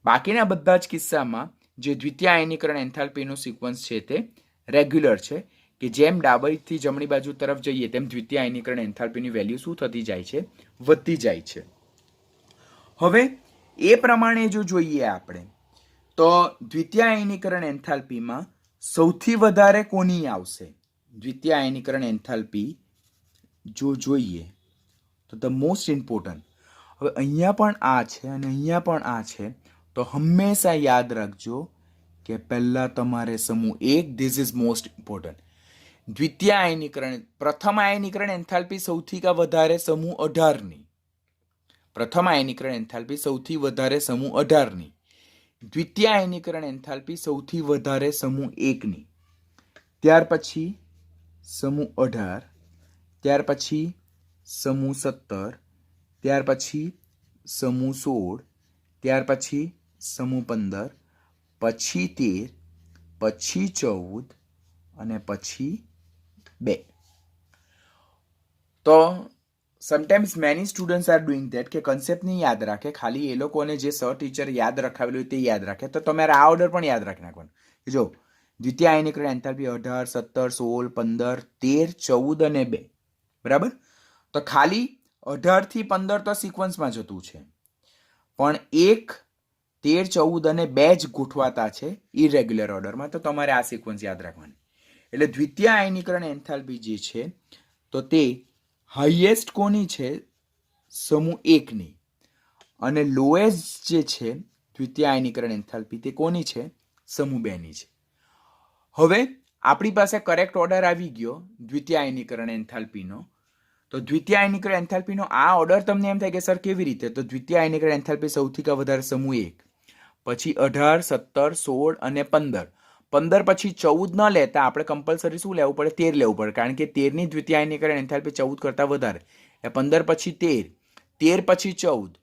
બાકીના બધા જ કિસ્સામાં જે દ્વિતીય આયનીકરણ એન્થાલ્પીનો સિક્વન્સ છે તે રેગ્યુલર છે કે જેમ ડાબીથી જમણી બાજુ તરફ જઈએ તેમ દ્વિતીય આયનીકરણ એન્થાલ્પીની વેલ્યુ શું થતી જાય છે? વધતી જાય છે. હવે એ પ્રમાણે જો જોઈએ આપણે તો દ્વિતીય આયનીકરણ એન્થાલ્પીમાં સૌથી વધારે કોની આવશે? દ્વિતીય આયનીકરણ એન્થાલ્પી જો જોઈએ તો ધ મોસ્ટ ઇમ્પોર્ટન્ટ. હવે અહીંયા પણ આ છે અને અહીંયા પણ આ છે તો હંમેશા યાદ રાખજો કે પહેલા તમારે સમૂહ 1, ધીસ ઇઝ મોસ્ટ ઇમ્પોર્ટન્ટ. દ્વિતીય આયનીકરણ, પ્રથમ આયનીકરણ એન્થાલ્પી સૌથી વધારે સમૂહ 18ની. પ્રથમ આયનીકરણ એન્થાલ્પી સૌથી વધારે સમૂહ 18ની. દ્વિતીય આયનીકરણ એન્થાલ્પી સૌથી વધારે સમૂહ 1ની. ત્યાર પછી સમૂહ 18, ત્યાર પછી સમૂહ 17, ત્યાર પછી સમૂહ 16, ત્યાર પછી સમૂહ 15, પછી 13, પછી 14 અને પછી 2. તો sometimes many students are doing that કે કન્સેપ્ટ નહીં યાદ રાખે, ખાલી એ લોકોને જે સર ટીચર યાદ રખાવેલું હોય તે યાદ રાખે. તો તમારે આ ઓર્ડર પણ યાદ રાખી નાખવાનું. જો દ્વિતીય આયનીકરણ એન્થાલ્પી 18, 17, 16, 15, 13, 14 અને 2. બરાબર? તો ખાલી 18 થી 15 તો સિક્વન્સમાં જતું છે. પણ 1, 13, 14 અને 2 જ ગોઠવાતા છે ઇરેગ્યુલર ઓર્ડરમાં. તો તમારે આ સિક્વન્સ યાદ રાખવાની. એટલે દ્વિતીય આયનીકરણ એન્થાલ્પી જે છે તો તે હાઈએસ્ટ કોની છે? સમૂહ 1ની. અને લોએસ્ટ જે છે દ્વિતીય આયનીકરણ એન્થાલ્પી તે કોની છે? સમૂહ 2ની છે. હવે આપણી પાસે કરેક્ટ ઓર્ડર આવી ગયો દ્વિતીય આયનીકરણ એન્થાલ્પીનો. તો દ્વિતીય આયનીકરણ એન્થાલ્પીનો આ ઓર્ડર તમને એમ થાય કે સર કેવી રીતે? તો દ્વિતીય આયનીકરણ એન્થાલ્પી સૌથી વધારે સમૂહ 1, પછી 18, 17, 16 અને 15. 15 પછી 14 ન લેતા આપણે કમ્પલસરી શું લેવું પડે? 13 લેવું પડે, કારણ કે 13ની દ્વિતીય આયનીકરણ એન્થાલ્પી 14 કરતાં વધારે. 15 પછી 13, 13 પછી 14,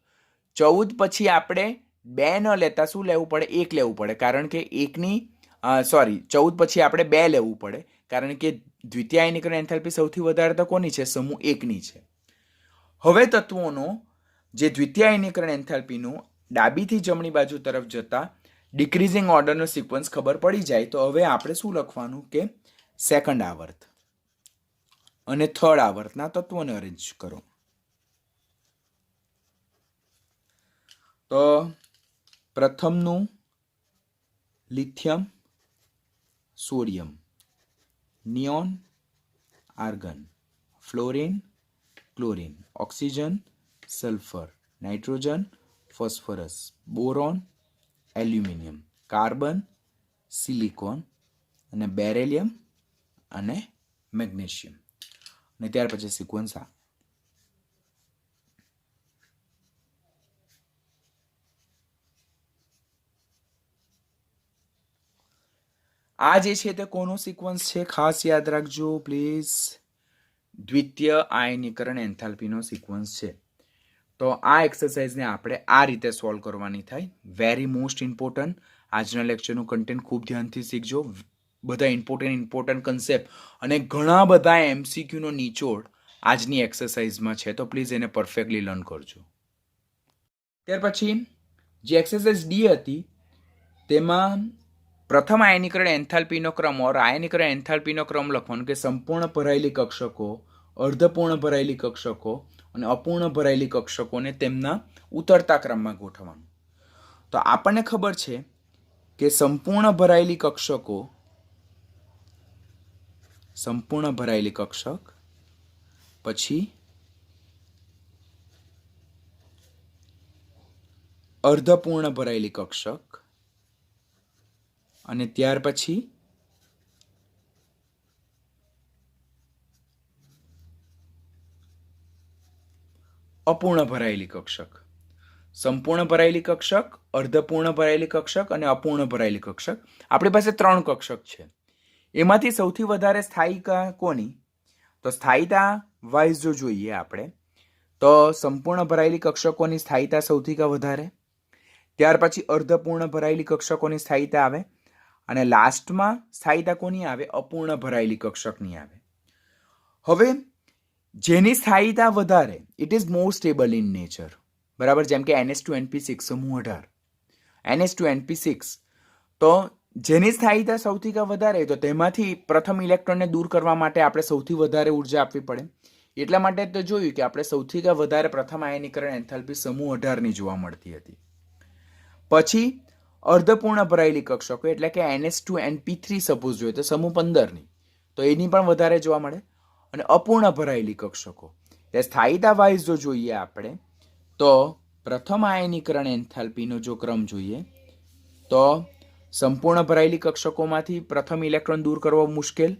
14 પછી આપણે 2 ન લેતા શું લેવું પડે? 1 લેવું પડે, કારણ કે 14 પછી આપણે 2 લેવું પડે, કારણ કે દ્વિતીય આયનીકરણ એન્થાલ્પી સૌથી વધારે તો કોની છે? સમૂહ 1ની છે. હવે તત્વોનો જે દ્વિતીય આયનીકરણ એન્થાલ્પીનું ડાબીથી જમણી બાજુ તરફ જતા ડિક્રીઝિંગ ઓર્ડરનો સિક્વન્સ ખબર પડી જાય તો હવે આપણે શું લખવાનું કે સેકન્ડ આવર્ત અને થર્ડ આવર્તના તત્વોને અરેન્જ કરો. તો પ્રથમનું lithium, sodium, neon, argon, fluorine, chlorine, oxygen, sulphur, nitrogen, phosphorus, boron, aluminium, carbon, silicon અને બેરેલિયમ અને મેગ્નેશિયમ. અને ત્યાર પછી સિક્વન્સ આ જે છે તે કોનો સિક્વન્સ છે? ખાસ યાદ રાખજો પ્લીઝ. દ્વિતીય આયનીકરણ એન્થાલ્પીનો સિક્વન્સ છે. તો આ એક્સરસાઇઝને આપણે આ રીતે સોલ્વ કરવાની થાય. Very most important. આજના લેક્ચરનું કન્ટેન્ટ ખૂબ ધ્યાનથી શીખજો. બધા ઇમ્પોર્ટન્ટ કન્સેપ્ટ અને ઘણા બધા એમસીક્યુનો નિચોડ આજની એક્સરસાઇઝમાં છે. તો પ્લીઝ એને પરફેક્ટલી લર્ન કરજો. ત્યાર પછી જે એક્સરસાઇઝ ડી હતી તેમાં પ્રથમ આયનીકરણ એન્થાલ્પીનો ક્રમ ઓર આયનીકરણ એન્થાલ્પીનો ક્રમ લખવાનો કે સંપૂર્ણ ભરાયેલી કક્ષકો, અર્ધપૂર્ણ ભરાયેલી કક્ષકો અને અપૂર્ણ ભરાયેલી કક્ષકોને તેમના ઉતરતા ક્રમમાં ગોઠવવાનું. તો આપણને ખબર છે કે સંપૂર્ણ ભરાયેલી કક્ષક, પછી અર્ધપૂર્ણ ભરાયેલી કક્ષક અને ત્યાર પછી અપૂર્ણ ભરાયેલી કક્ષક. સંપૂર્ણ ભરાયેલી કક્ષક, અર્ધપૂર્ણ ભરાયેલી કક્ષક અને અપૂર્ણ ભરાયેલી કક્ષક. આપણી પાસે 3 કક્ષક છે. એમાંથી સૌથી વધારે સ્થાયિકા કોની? તો સ્થાયિતા વાઇઝ જો જોઈએ આપણે તો સંપૂર્ણ ભરાયેલી કક્ષકોની સ્થાયિતા સૌથી વધારે, ત્યાર પછી અર્ધપૂર્ણ ભરાયેલી કક્ષકોની સ્થાયિતા આવે અને લાસ્ટમાં સ્થાયિતા કોની આવે? અપૂર્ણ ભરાયેલી કક્ષકની આવે. હવે જેની સ્થાયિતા વધારે, it is more stable in nature. બરાબર, જેમ કે NH2NP6 સમૂહ 18, NH2NP6. તો જેની સ્થાયિતા સૌથી વધારે તો તેમાંથી પ્રથમ ઇલેક્ટ્રોનને દૂર કરવા માટે આપણે સૌથી વધારે ઉર્જા આપવી પડે. એટલા માટે તો જોયું કે આપણે સૌથી વધારે પ્રથમ આયનીકરણ એન્થાલ્પી સમૂહ 18ની જોવા મળતી હતી. પછી અર્ધપૂર્ણ ભરાયેલી કક્ષકો એટલે કે NH2NP3 સપોઝ જોઈએ તો સમૂહ 15ની, તો એની પણ વધારે જોવા મળે. અને અપૂર્ણ ભરાયેલી કક્ષકો એટલે સ્થાયિતા વાઇઝ જો જોઈએ આપણે તો પ્રથમ આયનીકરણ એન્થાલ્પીનો જો ક્રમ જોઈએ તો સંપૂર્ણ ભરાયેલી કક્ષકોમાંથી પ્રથમ ઇલેક્ટ્રોન દૂર કરવો મુશ્કેલ,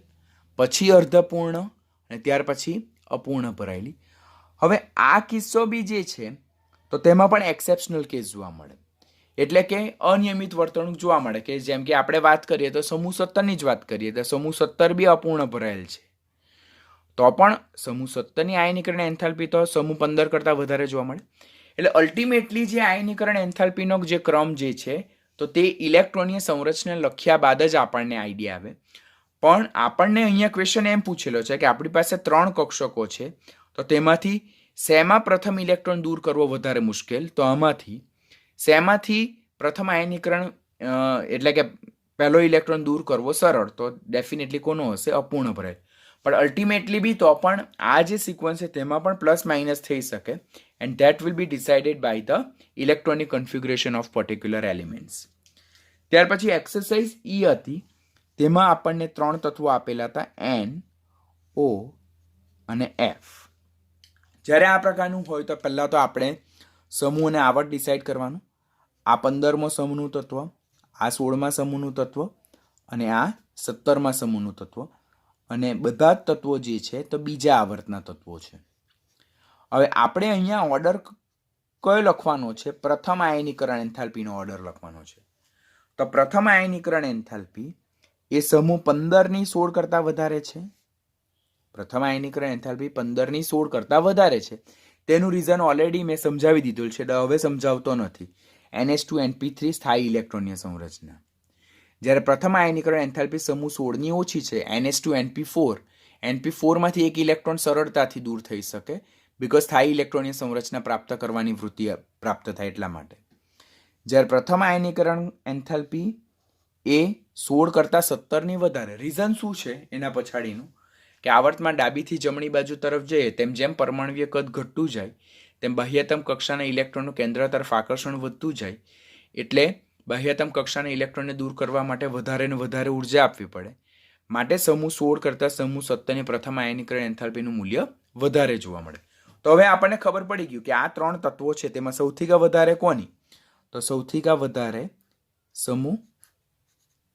પછી અર્ધપૂર્ણ અને ત્યાર પછી અપૂર્ણ ભરાયેલી. હવે આ કિસ્સો બી જે છે તો તેમાં પણ એક્સેપ્શનલ કેસ જોવા મળે, એટલે કે અનિયમિત વર્તણૂક જોવા મળે. કે જેમ કે આપણે વાત કરીએ તો સમૂહ 17ની જ વાત કરીએ તો સમૂહ 17 બી અપૂર્ણ ભરાયેલ છે, તો પણ સમૂહ 17ની આયનીકરણ એન્થાલ્પી તો સમૂહ 15 કરતાં વધારે જોવા મળે. એટલે અલ્ટિમેટલી જે આયનીકરણ એન્થાલ્પીનો જે ક્રમ જે છે તો તે ઇલેક્ટ્રોનીય સંરચના લખ્યા બાદ જ આપણને આઈડિયા આવે. પણ આપણને અહીંયા ક્વેશ્ચન એમ પૂછેલો છે કે આપણી પાસે 3 કક્ષકો છે, તો તેમાંથી શેમાં પ્રથમ ઇલેક્ટ્રોન દૂર કરવો વધારે મુશ્કેલ? તો આમાંથી શેમાંથી પ્રથમ આયનીકરણ એટલે કે પહેલો ઇલેક્ટ્રોન દૂર કરવો સરળ? તો ડેફિનેટલી કોનો હશે? અપૂર્ણ ભરાયેલ. પણ અલ્ટિમેટલી બી તો પણ આ જે સિક્વન્સ છે તેમાં પણ પ્લસ માઇનસ થઈ શકે, and that will be decided by the electronic configuration of particular elements. ત્યાર પછી એક્સરસાઇઝ ઈ હતી, તેમાં આપણને 3 તત્વો આપેલા હતા, એન, ઓ અને એફ. જ્યારે આ પ્રકારનું હોય તો પહેલાં તો આપણે સમૂહ અને આવર્ત ડિસાઇડ કરવાનું. આ 15મો સમૂહનું તત્વ, આ 16મા સમૂહનું તત્વ અને આ 17મા સમૂહનું તત્વ, અને બધા જ તત્વો જે છે તો બીજા આવર્તના તત્વો છે. હવે આપણે અહીંયા ઓર્ડર કયો લખવાનો છે? પ્રથમ આયનીકરણ એન્થાલ્પીનો ઓર્ડર લખવાનો છે. તો પ્રથમ આયનીકરણ એન્થાલ્પી એ સમૂહ 15ની 16 કરતાં વધારે છે. પ્રથમ આયનીકરણ એન્થાલ્પી 15ની 16 કરતાં વધારે છે. તેનું રીઝન ઓલરેડી મેં સમજાવી દીધું છે, હવે સમજાવતો નથી. NH2NP3 સ્થાયી ઇલેક્ટ્રોનીય સંરચના. જ્યારે પ્રથમ આયનીકરણ એન્થાલ્પી સમૂહ 16ની ઓછી છે, NH2NP4, NP4માંથી એક ઇલેક્ટ્રોન સરળતાથી દૂર થઈ શકે, બિકોઝ સ્થાયી ઇલેક્ટ્રોનીય સંરચના પ્રાપ્ત કરવાની વૃત્તિ પ્રાપ્ત થાય એટલા માટે. જ્યારે પ્રથમ આયનીકરણ એન્થાલ્પી એ 16 કરતાં 17ની વધારે. રીઝન શું છે એના પછાડીનું? કે આવર્તમાં ડાબીથી જમણી બાજુ તરફ જઈએ તેમ જેમ પરમાણ્વીય કદ ઘટતું જાય તેમ બાહ્યતમ કક્ષાના ઇલેક્ટ્રોનનું કેન્દ્ર તરફ આકર્ષણ વધતું જાય, એટલે બાહ્યતમ કક્ષાના ઇલેક્ટ્રોનને દૂર કરવા માટે વધારે ને વધારે ઉર્જા આપવી પડે. માટે સમૂહ 16 કરતાં સમૂહ 17ની પ્રથમ આયનીકરણ એન્થાલ્પીનું મૂલ્ય વધારે જોવા મળે. તો હવે આપણને ખબર પડી ગયું કે આ 3 તત્વો છે તેમાં સૌથી વધારે કોની? તો સૌથી વધારે સમૂહ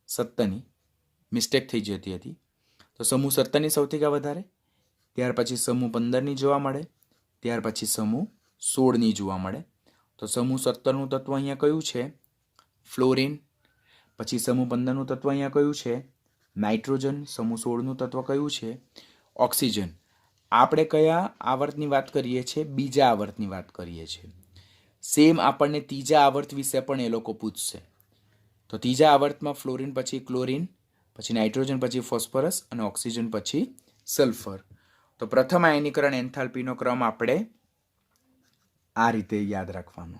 17ની. મિસ્ટેક થઈ જતી હતી. તો સમૂહ 17ની સૌથી વધારે, ત્યાર પછી સમૂહ 15ની જોવા મળે, ત્યાર પછી સમૂહ 16ની જોવા મળે. તો સમૂહ 17નું તત્વ અહીંયા કયું છે? ફ્લોરિન. પછી સમૂહ 15નું તત્વ અહીંયા કયું છે? નાઇટ્રોજન. સમૂહ 16નું તત્વ કયું છે? ઓક્સિજન. આપણે કયા આવર્તની વાત કરીએ છીએ? બીજા આવર્તની વાત કરીએ છીએ. સેમ આપણને ત્રીજા આવર્ત વિશે પણ એ લોકો પૂછશે. તો ત્રીજા આવર્તમાં ફ્લોરિન પછી ક્લોરિન, પછી નાઇટ્રોજન પછી ફોસ્ફરસ અને ઓક્સિજન પછી સલ્ફર. તો પ્રથમ આયનીકરણ એન્થાલ્પીનો ક્રમ આપણે આ રીતે યાદ રાખવાનો,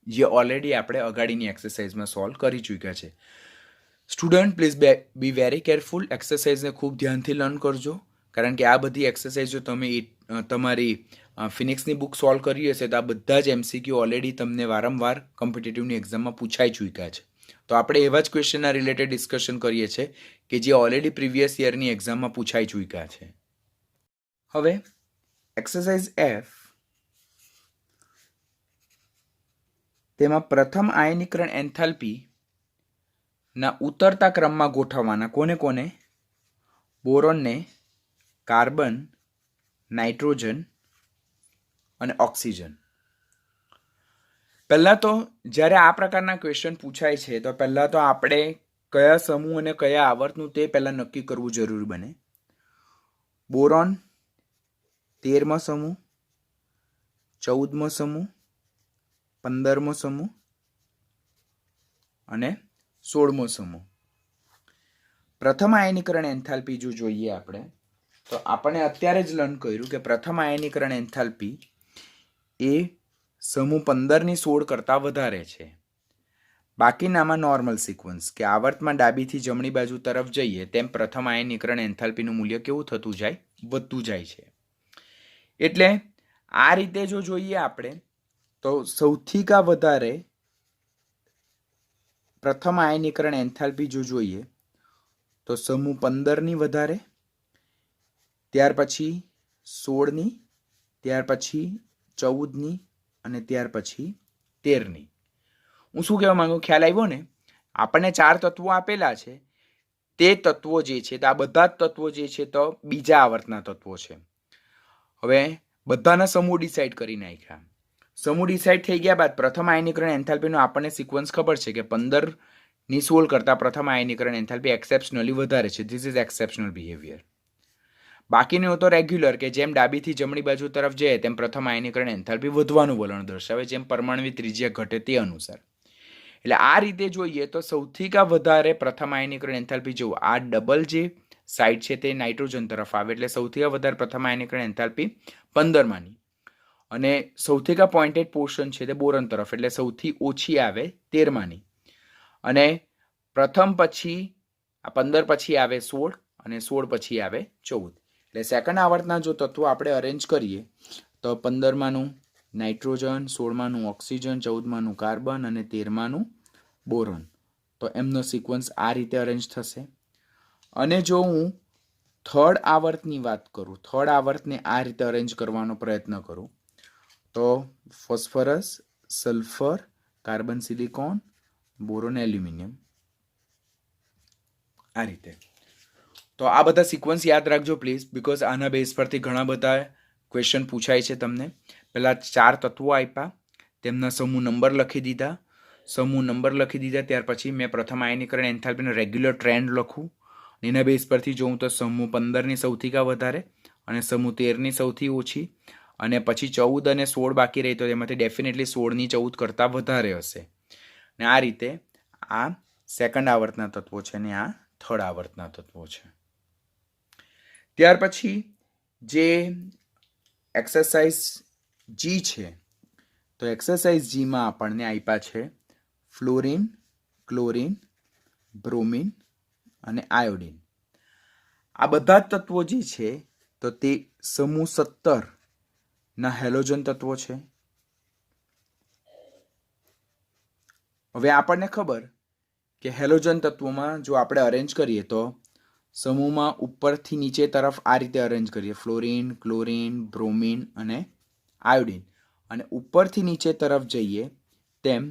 જે ઓલરેડી આપણે અગાડીની એક્સરસાઇઝમાં સોલ્વ કરી ચૂક્યા છે. Student please be very careful. એક્સરસાઇઝને ખૂબ ધ્યાનથી લર્ન કરજો, કારણ કે આ બધી એક્સરસાઇઝ જો તમે તમારી ફિનિક્સની બુક સોલ્વ કરી હશે તો આ બધા જ MCQ ઓલરેડી તમને વારંવાર કોમ્પિટિટિવની એક્ઝામમાં પૂછાઈ ચૂક્યા છે. તો આપણે એવા જ ક્વેશ્ચનના રિલેટેડ ડિસ્કશન કરીએ છીએ કે જે ઓલરેડી પ્રીવિયસ યરની એક્ઝામમાં પૂછાઈ ચૂક્યા છે. હવે એક્સરસાઇઝ F, તેમાં પ્રથમ આયનીકરણ એન્થાલ્પી ના ઉતરતા ક્રમમાં ગોઠવવાના. કોને કોને? બોરોનને, કાર્બન, નાઇટ્રોજન અને ઓક્સિજન. પહેલાં તો જ્યારે આ પ્રકારના ક્વેશ્ચન પૂછાય છે તો પહેલાં તો આપણે કયા સમૂહ અને કયા આવર્તનું તે પહેલાં નક્કી કરવું જરૂરી બને. બોરોન 13મો સમૂહ, 14મો સમૂહ, 15મો સમૂહ અને 16મો સમૂહ. પ્રથમ આયનીકરણ એન્થાલ્પી જો જોઈએ આપણે તો આપણે અત્યારે જ લર્ન કર્યું કે પ્રથમ આયનીકરણ એન્થાલ્પી એ સમૂહ 15ની 16 કરતાં વધારે છે. બાકીનામાં નોર્મલ સિક્વન્સ કે આવર્તમાં ડાબીથી જમણી બાજુ તરફ જઈએ તેમ પ્રથમ આયનીકરણ એન્થાલ્પીનું મૂલ્ય કેવું થતું જાય? વધતું જાય છે. એટલે આ રીતે જો જોઈએ આપણે તો સૌથી વધારે પ્રથમ આયનીકરણ એન્થાલ્પી જો જોઈએ તો સમૂહ 15ની વધારે, ત્યાર પછી 16ની, ત્યાર પછી 14ની અને ત્યાર પછી 13ની. હું શું કહેવા માંગુ? ખ્યાલ આવ્યો ને? આપણને 4 તત્વો આપેલા છે. તે તત્વો જે છે આ બધા જ તત્વો જે છે તો બીજા આવર્તના તત્વો છે. હવે બધાના સમૂહ ડિસાઇડ કરી નાખ્યા. સમૂહ ડિસાઇડ થઈ ગયા બાદ પ્રથમ આયનીકરણ એન્થાલ્પીનો આપણને સિક્વન્સ ખબર છે કે 15ની 16 કરતાં પ્રથમ આયનીકરણ એન્થાલ્પી એક્સેપ્શનલી વધારે છે. This is exceptional behaviour. બાકીનું તો રેગ્યુલર કે જેમ ડાબીથી જમણી બાજુ તરફ જાય તેમ પ્રથમ આયનીકરણ એન્થાલ્પી વધવાનું વલણ દર્શાવે, જેમ પરમાણુ ત્રિજ્યા ઘટે તે અનુસાર. એટલે આ રીતે જોઈએ તો સૌથી વધારે પ્રથમ આયનીકરણ એન્થાલ્પી જો આ ડબલ જે સાઇડ છે તે નાઇટ્રોજન તરફ આવે, એટલે સૌથી વધારે પ્રથમ આયનીકરણ એન્થાલ્પી 15માની, અને સૌથી પોઇન્ટેડ પોર્શન છે તે બોરોન તરફ, એટલે સૌથી ઓછી આવે 13માની, અને પ્રથમ પછી આ 15 પછી આવે 16 અને 16 પછી આવે 14. એટલે સેકન્ડ આવર્તના જો તત્વો આપણે અરેન્જ કરીએ તો 15માનું નાઇટ્રોજન, 16માનું ઓક્સિજન, 14માનું કાર્બન અને 13માનું બોરોન. તો એમનો સિક્વન્સ આ રીતે અરેન્જ થશે. અને જો હું થર્ડ આવર્તની વાત કરું, થર્ડ આવર્તને આ રીતે અરેન્જ કરવાનો પ્રયત્ન કરું તો phosphorus, sulphur, carbon, silicon, boron, aluminium, આ રીતે. તો આ બધા સિક્વન્સ યાદ રાખજો પ્લીઝ, બિકોઝ આના બેઝ પરથી ઘણા બધા ક્વેશ્ચન પૂછાય છે તમને. પહેલાં 4 તત્વો આપ્યા, તેમના સમૂહ નંબર લખી દીધા. સમૂહ નંબર લખી દીધા ત્યાર પછી મેં પ્રથમ આયનીકરણ એન્થાલ્પીનો રેગ્યુલર ટ્રેન્ડ લખું. એના બેઝ પરથી જોઉં તો સમૂહ 15ની સૌથી વધારે અને સમૂહ 13ની સૌથી ઓછી, અને પછી 14 અને 16 બાકી રહી તો એમાંથી ડેફિનેટલી 16ની 14 કરતાં વધારે હશે. ને આ રીતે આ સેકન્ડ આવર્તના તત્વો છે ને આ થર્ડ આવર્તના તત્વો છે. ત્યાર પછી જે એક્સરસાઇઝ જી છે, તો એક્સરસાઇઝ જીમાં આપણને આપ્યા છે ફ્લોરિન, ક્લોરિન, બ્રોમિન અને આયોડિન. આ બધા જ તત્વો જે છે તો તે સમૂહ 17ના હેલોજન તત્વો છે. હવે આપણને ખબર કે હેલોજન તત્વોમાં જો આપણે અરેન્જ કરીએ તો સમૂહમાં ઉપરથી નીચે તરફ આ રીતે અરેન્જ કરીએ, ફ્લોરિન, ક્લોરિન, બ્રોમિન અને આયોડિન, અને ઉપરથી નીચે તરફ જઈએ તેમ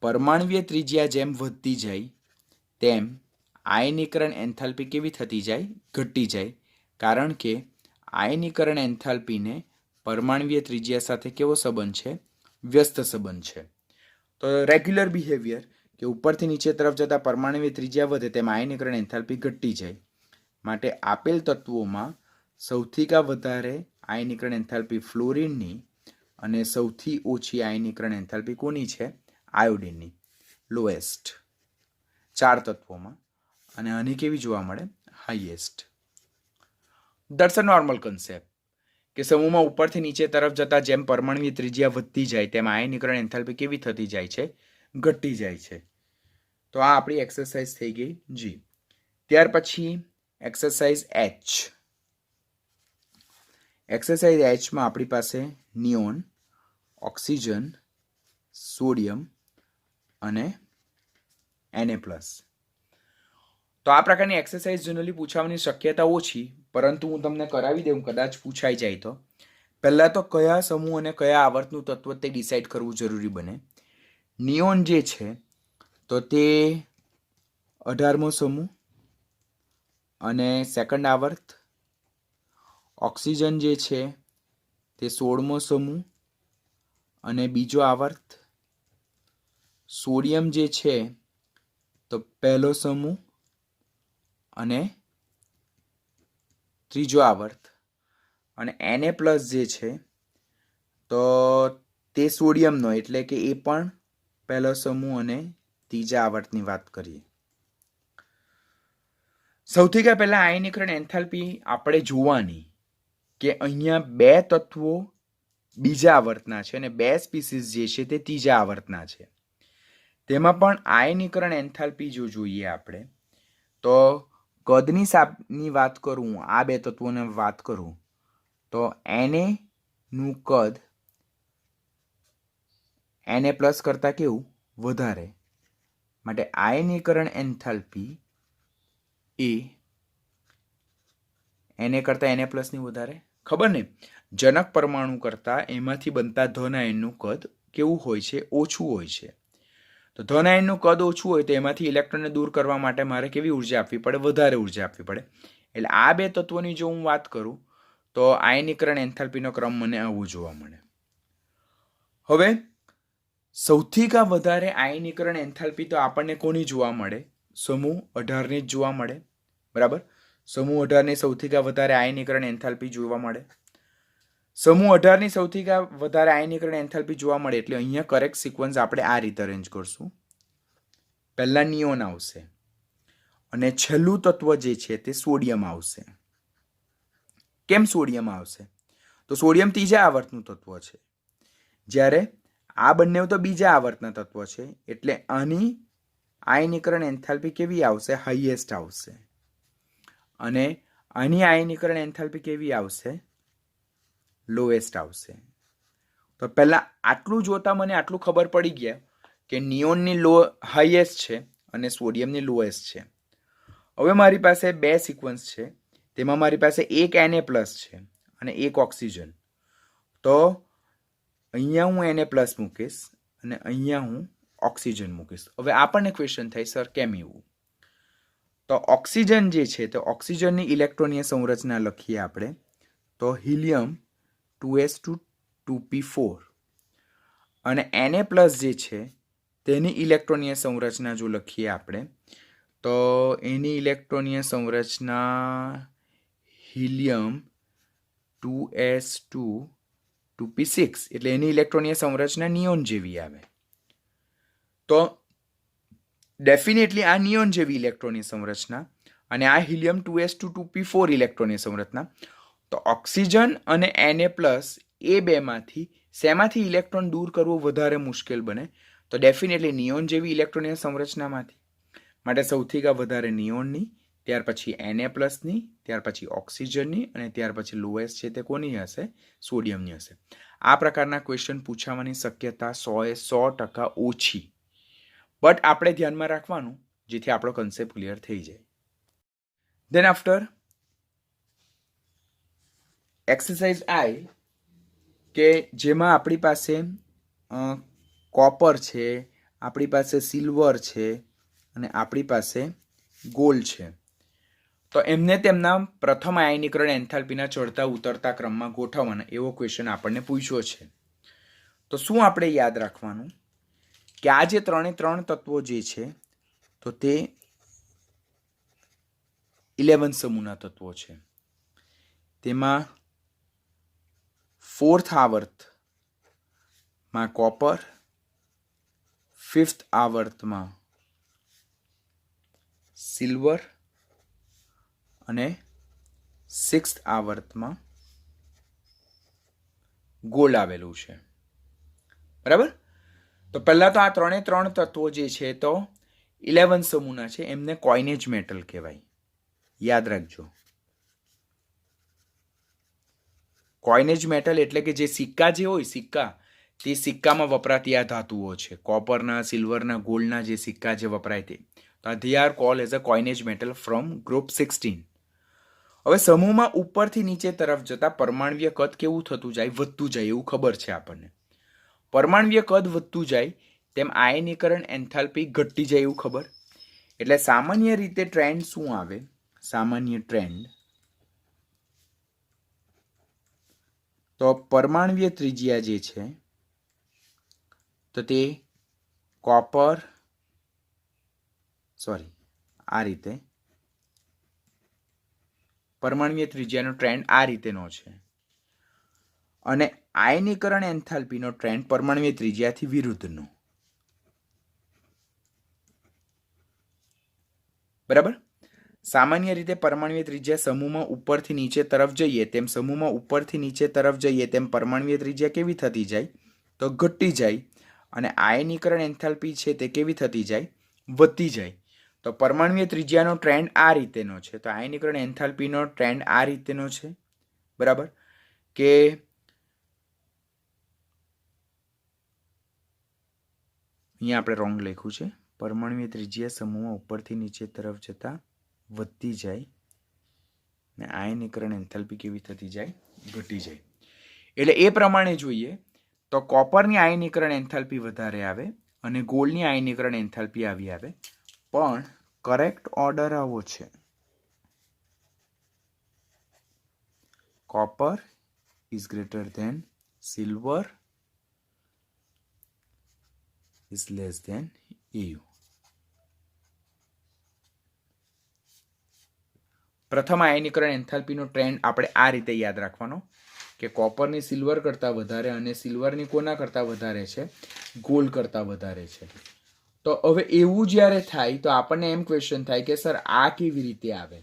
પરમાણ્વીય ત્રિજ્યા જેમ વધતી જાય તેમ આયનીકરણ એન્થાલ્પી કેવી થતી જાય? ઘટતી જાય. કારણ કે આયનીકરણ એન્થાલ્પીને પરમાણ્વીય ત્રિજ્યા સાથે કેવો સંબંધ છે? વ્યસ્ત સંબંધ છે. તો રેગ્યુલર બિહેવિયર કે ઉપરથી નીચે તરફ જતાં પરમાણ્વીય ત્રિજ્યા વધે તેમ આયનીકરણ એન્થાલ્પી ઘટતી જાય. માટે આપેલ તત્વોમાં સૌથી વધારે આયનીકરણ એન્થાલ્પી ફ્લોરિનની અને સૌથી ઓછી આયનીકરણ એન્થાલ્પી કોની છે? આયોડિનની, લોએસ્ટ 4 તત્વોમાં. અને આની કેવી જોવા મળે? Highest. That's a normal concept કે સમૂહમાં ઉપરથી નીચે તરફ જતા જેમ પરમાણ્વીય ત્રિજ્યા વધતી જાય તેમ આયનીકરણ એન્થાલ્પી કેવી થતી જાય છે? ઘટતી જાય છે. તો આ આપણી એક્સરસાઇઝ થઈ ગઈ જી. ત્યાર પછી એક્સરસાઇઝ એચ. એક્સરસાઇઝ એચમાં આપણી પાસે નિયોન, ઓક્સિજન, સોડિયમ અને Na+. તો આ પ્રકારની એક્સરસાઇઝ જનરલી પૂછવાની શક્યતા ઓછી, પરંતુ હું તમને કરાવી દઉં કદાચ પૂછાઈ જાય તો. પહેલાં તો કયા સમૂહ અને કયા આવર્તનું તત્વ તે ડિસાઇડ કરવું જરૂરી બને. નિયોન જે છે તો તે 18મો સમૂહ અને સેકન્ડ આવર્ત. ઓક્સિજન જે છે તે 16મો સમૂહ અને બીજો આવર્ત. સોડિયમ જે છે તો પહેલો સમૂહ અને ત્રીજો આવર્ત. અને Na+ જે છે તો તે સોડિયમનો, એટલે કે એ પણ પહેલો સમૂહ અને ત્રીજા આવર્તની વાત કરીએ. સૌથી પહેલાં આયનીકરણ એન્થાલ્પી આપણે જોવાની કે અહીંયા 2 તત્વો બીજા આવર્તના છે અને 2 સ્પીસીસ જે છે તે ત્રીજા આવર્તના છે. તેમાં પણ આયનીકરણ એન્થાલ્પી જો જોઈએ આપણે તો કદની વાત કરું, આ 2 તત્વોને વાત કરું તો Na નું કદ Na+ કરતાં કેવું? વધારે. માટે આયનીકરણ એન્થાલ્પી એ Na કરતાં Na+ ની વધારે. ખબર ને, જનક પરમાણુ કરતાં એમાંથી બનતા ધન આયનનું કદ કેવું હોય છે? ઓછું હોય છે. તો ધન આયનનું કદ ઓછું હોય તો એમાંથી ઇલેક્ટ્રોનને દૂર કરવા માટે મારે કેવી ઉર્જા આપવી પડે? વધારે ઉર્જા આપવી પડે. એટલે આ 2 તત્વોની જો હું વાત કરું તો આયનીકરણ એન્થાલ્પીનો ક્રમ મને આવું જોવા મળે. હવે સૌથી વધારે આયનીકરણ એન્થાલ્પી તો આપણને કોની જોવા મળે? સમૂહ 18ની જ જોવા મળે. બરાબર? સમૂહ 18ની સૌથી વધારે આયનીકરણ એન્થાલ્પી જોવા મળે. સમૂહ 18ની સૌથી વધારે આયનીકરણ એન્થાલ્પી જોવા મળે એટલે અહીંયા કરેક્ટ સિક્વન્સ આપણે આ રીતે અરેન્જ કરશું. પહેલા નિયોન આવશે અને છેલ્લું તત્વ જે છે તે સોડિયમ આવશે. કેમ સોડિયમ આવશે? તો સોડિયમ ત્રીજા આવર્તનું તત્વ છે, જ્યારે આ બંને તો બીજા આવર્તના તત્વ છે, એટલે આની આયનીકરણ એન્થાલ્પી કેવી આવશે? હાઈએસ્ટ આવશે. અને આની આયનીકરણ એન્થાલ્પી કેવી આવશે? લોએસ્ટ આવશે. તો પહેલાં આટલું જોતાં મને આટલું ખબર પડી ગયા કે નિયોનની હાઈએસ્ટ છે અને સોડિયમની લોએસ્ટ છે. હવે મારી પાસે બે સિક્વન્સ છે, તેમાં મારી પાસે એક Na+ છે અને એક ઓક્સિજન. તો અહીંયા હું Na+ મૂકીશ અને અહીંયા હું ઓક્સિજન મૂકીશ. હવે આપણને ક્વેશ્ચન થાય, સર કેમ એવું? તો ઓક્સિજન જે છે તો ઓક્સિજનની ઇલેક્ટ્રોનીય સંરચના લખીએ આપણે તો હિલિયમ 2s2 2p4 અને Na+ જે છે તેની ઇલેક્ટ્રોનીય સંરચના જો લખીએ આપણે તો એની ઇલેક્ટ્રોનીય સંરચના હિલિયમ 2s2 2p6 એટલે એની ઇલેક્ટ્રોનીય સંરચના નિયોન જેવી આવે. તો ડેફિનેટલી આ નિયોન જેવી ઇલેક્ટ્રોનીય સંરચના અને આ હિલિયમ 2s2 2p4 ઇલેક્ટ્રોનીય સંરચના. તો ઓક્સિજન અને Na+ એ બેમાંથી શેમાંથી ઇલેક્ટ્રોન દૂર કરવો વધારે મુશ્કેલ બને? તો ડેફિનેટલી નિયોન જેવી ઇલેક્ટ્રોનીય સંરચનામાંથી. માટે સૌથી વધારે નિયોનની, ત્યાર પછી Na+ની, ત્યાર પછી ઓક્સિજનની અને ત્યાર પછી લોએસ્ટ છે તે કોની હશે? સોડિયમની હશે. આ પ્રકારના ક્વેશ્ચન પૂછાવાની શક્યતા 100% ઓછી, બટ આપણે ધ્યાનમાં રાખવાનું જેથી આપણો કન્સેપ્ટ ક્લિયર થઈ જાય. ધેન આફ્ટર એક્સરસાઇઝ I કે જેમાં આપણી પાસે કોપર છે, આપણી પાસે સિલ્વર છે અને આપણી પાસે ગોલ્ડ છે. તો એમને તેમના પ્રથમ આયનીકરણ એન્થાલ્પીના ચડતા ઉતરતા ક્રમમાં ગોઠવવાના એવો ક્વેશ્ચન આપણને પૂછ્યો છે. તો શું આપણે યાદ રાખવાનું કે આ જે 3 તત્વો જે છે તો તે 11 સમૂહના તત્વો છે. તેમાં 4th આવર્તમાં કોપર, 5th આવર્તમાં સિલ્વર અને 6th આવર્તમાં ગોલ્ડ આવેલું છે. બરાબર? તો પહેલા તો આ 3 તત્વો જે છે તો 11 સમૂહના છે, એમને કોઇનેજ મેટલ કહેવાય. યાદ રાખજો. કોઇનેજ મેટલ એટલે કે જે સિક્કા જે હોય, સિક્કા તે સિક્કામાં વપરાતી આ ધાતુઓ છે. કોપરના, સિલ્વરના, ગોલ્ડના જે સિક્કા જે વપરાય તે. તો they are called as a coinage metal from group 16. હવે સમૂહમાં ઉપરથી નીચે તરફ જતા પરમાણ્વીય કદ કેવું થતું જાય? વધતું જાય એવું ખબર છે આપણને. પરમાણ્વીય કદ વધતું જાય તેમ આયનીકરણ એન્થાલ્પી ઘટતી જાય એવું ખબર. એટલે સામાન્ય રીતે ટ્રેન્ડ શું આવે? સામાન્ય ટ્રેન્ડ તો પરમાણ્વીય ત્રિજ્યા જે છે તો તે આ રીતે પરમાણ્વીય ત્રિજ્યાનો ટ્રેન્ડ આ રીતેનો છે અને આયનીકરણ એન્થાલ્પીનો ટ્રેન્ડ પરમાણ્વીય ત્રિજ્યાથી વિરુદ્ધનો. બરાબર? સામાન્ય રીતે પરમાણ્વીય ત્રિજ્યા સમૂહમાં ઉપરથી નીચે તરફ જઈએ તેમ પરમાણ્વીય ત્રિજ્યા કેવી થતી જાય? તો ઘટતી જાય. અને આયનીકરણ એન્થાલ્પી છે તે કેવી થતી જાય? વધતી જાય. તો પરમાણ્વીય ત્રિજ્યાનો ટ્રેન્ડ આ રીતેનો છે, તો આયનીકરણ એન્થાલ્પીનો ટ્રેન્ડ આ રીતેનો છે. બરાબર? કે અહીંયા આપણે રોંગ લખ્યું છે. પરમાણ્વીય ત્રિજ્યા સમૂહમાં ઉપરથી નીચે તરફ જતા વધતી જાય ને આયનીકરણ એન્થાલ્પી કેવી થતી જાય? ઘટી જાય. એટલે એ પ્રમાણે જોઈએ તો કોપરની આયનીકરણ એન્થાલ્પી વધારે આવે અને ગોલ્ડની આયનીકરણ એન્થાલ્પી આવી આવે, પણ કરેક્ટ ઓર્ડર આવો છે. Copper is greater than silver is less than Au. પ્રથમ આયનીકરણ એન્થાલ્પીનો ટ્રેન્ડ આપણે આ રીતે યાદ રાખવાનો કે કોપરની સિલ્વર કરતાં વધારે અને સિલ્વરની કોના કરતાં વધારે છે? ગોલ્ડ કરતાં વધારે છે. તો હવે એવું જ્યારે થાય તો આપણને એમ ક્વેશ્ચન થાય કે સર આ કેવી રીતે આવે?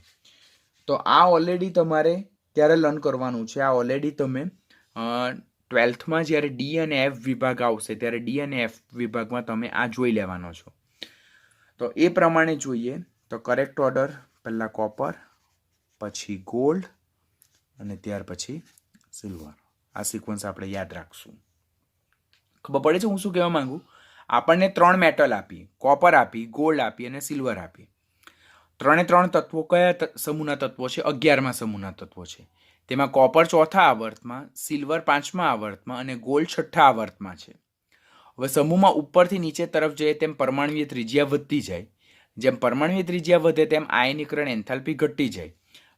તો આ ઓલરેડી તમારે ત્યારે લર્ન કરવાનું છે. આ ઓલરેડી તમે 12થમાં જ્યારે ડી અને એફ વિભાગ આવશે ત્યારે ડી અને એફ વિભાગમાં તમે આ જોઈ લેવાનો છો. તો એ પ્રમાણે જોઈએ તો કરેક્ટ ઓર્ડર પહેલાં કોપર, પછી ગોલ્ડ અને ત્યાર પછી સિલ્વર. આ સિક્વન્સ આપણે યાદ રાખશું. ખબર પડે છે હું શું કહેવા માંગુ? આપણને 3 મેટલ આપી, કોપર આપી, ગોલ્ડ આપી અને સિલ્વર આપી. 3 તત્વો કયા સમૂહના તત્વો છે? 11મા સમૂહના તત્વો છે. તેમાં કોપર 4થા આવર્તમાં, સિલ્વર 5મા આવર્તમાં અને ગોલ્ડ 6થા આવર્તમાં છે. હવે સમૂહમાં ઉપરથી નીચે તરફ જઈએ તેમ પરમાણુય ત્રિજ્યા વધતી જાય. જેમ પરમાણુય ત્રિજ્યા વધે તેમ આયનીકરણ એન્થાલ્પી ઘટતી જાય.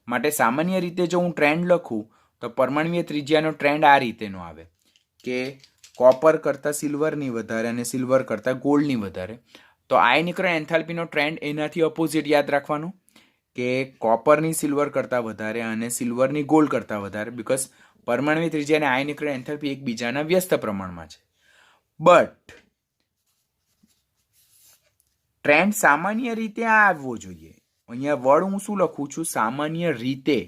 માટે સામાન્ય રીતે જો હું ટ્રેન્ડ લખું તો પરમાણુય ત્રિજ્યાનો ટ્રેન્ડ આ રીતેનો આવે કે કોપર કરતાં સિલ્વરની વધારે અને સિલ્વર કરતાં ગોલ્ડની વધારે. તો આયનીકરણ એન્થાલ્પીનો ટ્રેન્ડ એનાથી અપોઝિટ યાદ રાખવાનું કે કોપરની સિલ્વર કરતાં વધારે અને સિલ્વરની ગોલ્ડ કરતાં વધારે, બિકોઝ પરમાણુય ત્રિજ્યા અને આયનીકરણ એન્થાલ્પી એકબીજાના વ્યસ્ત પ્રમાણમાં છે. બટ ટ્રેન્ડ સામાન્ય રીતે આ આવવો જોઈએ. અહીંયા વર્ડ હું શું લખું છું? સામાન્ય રીતે.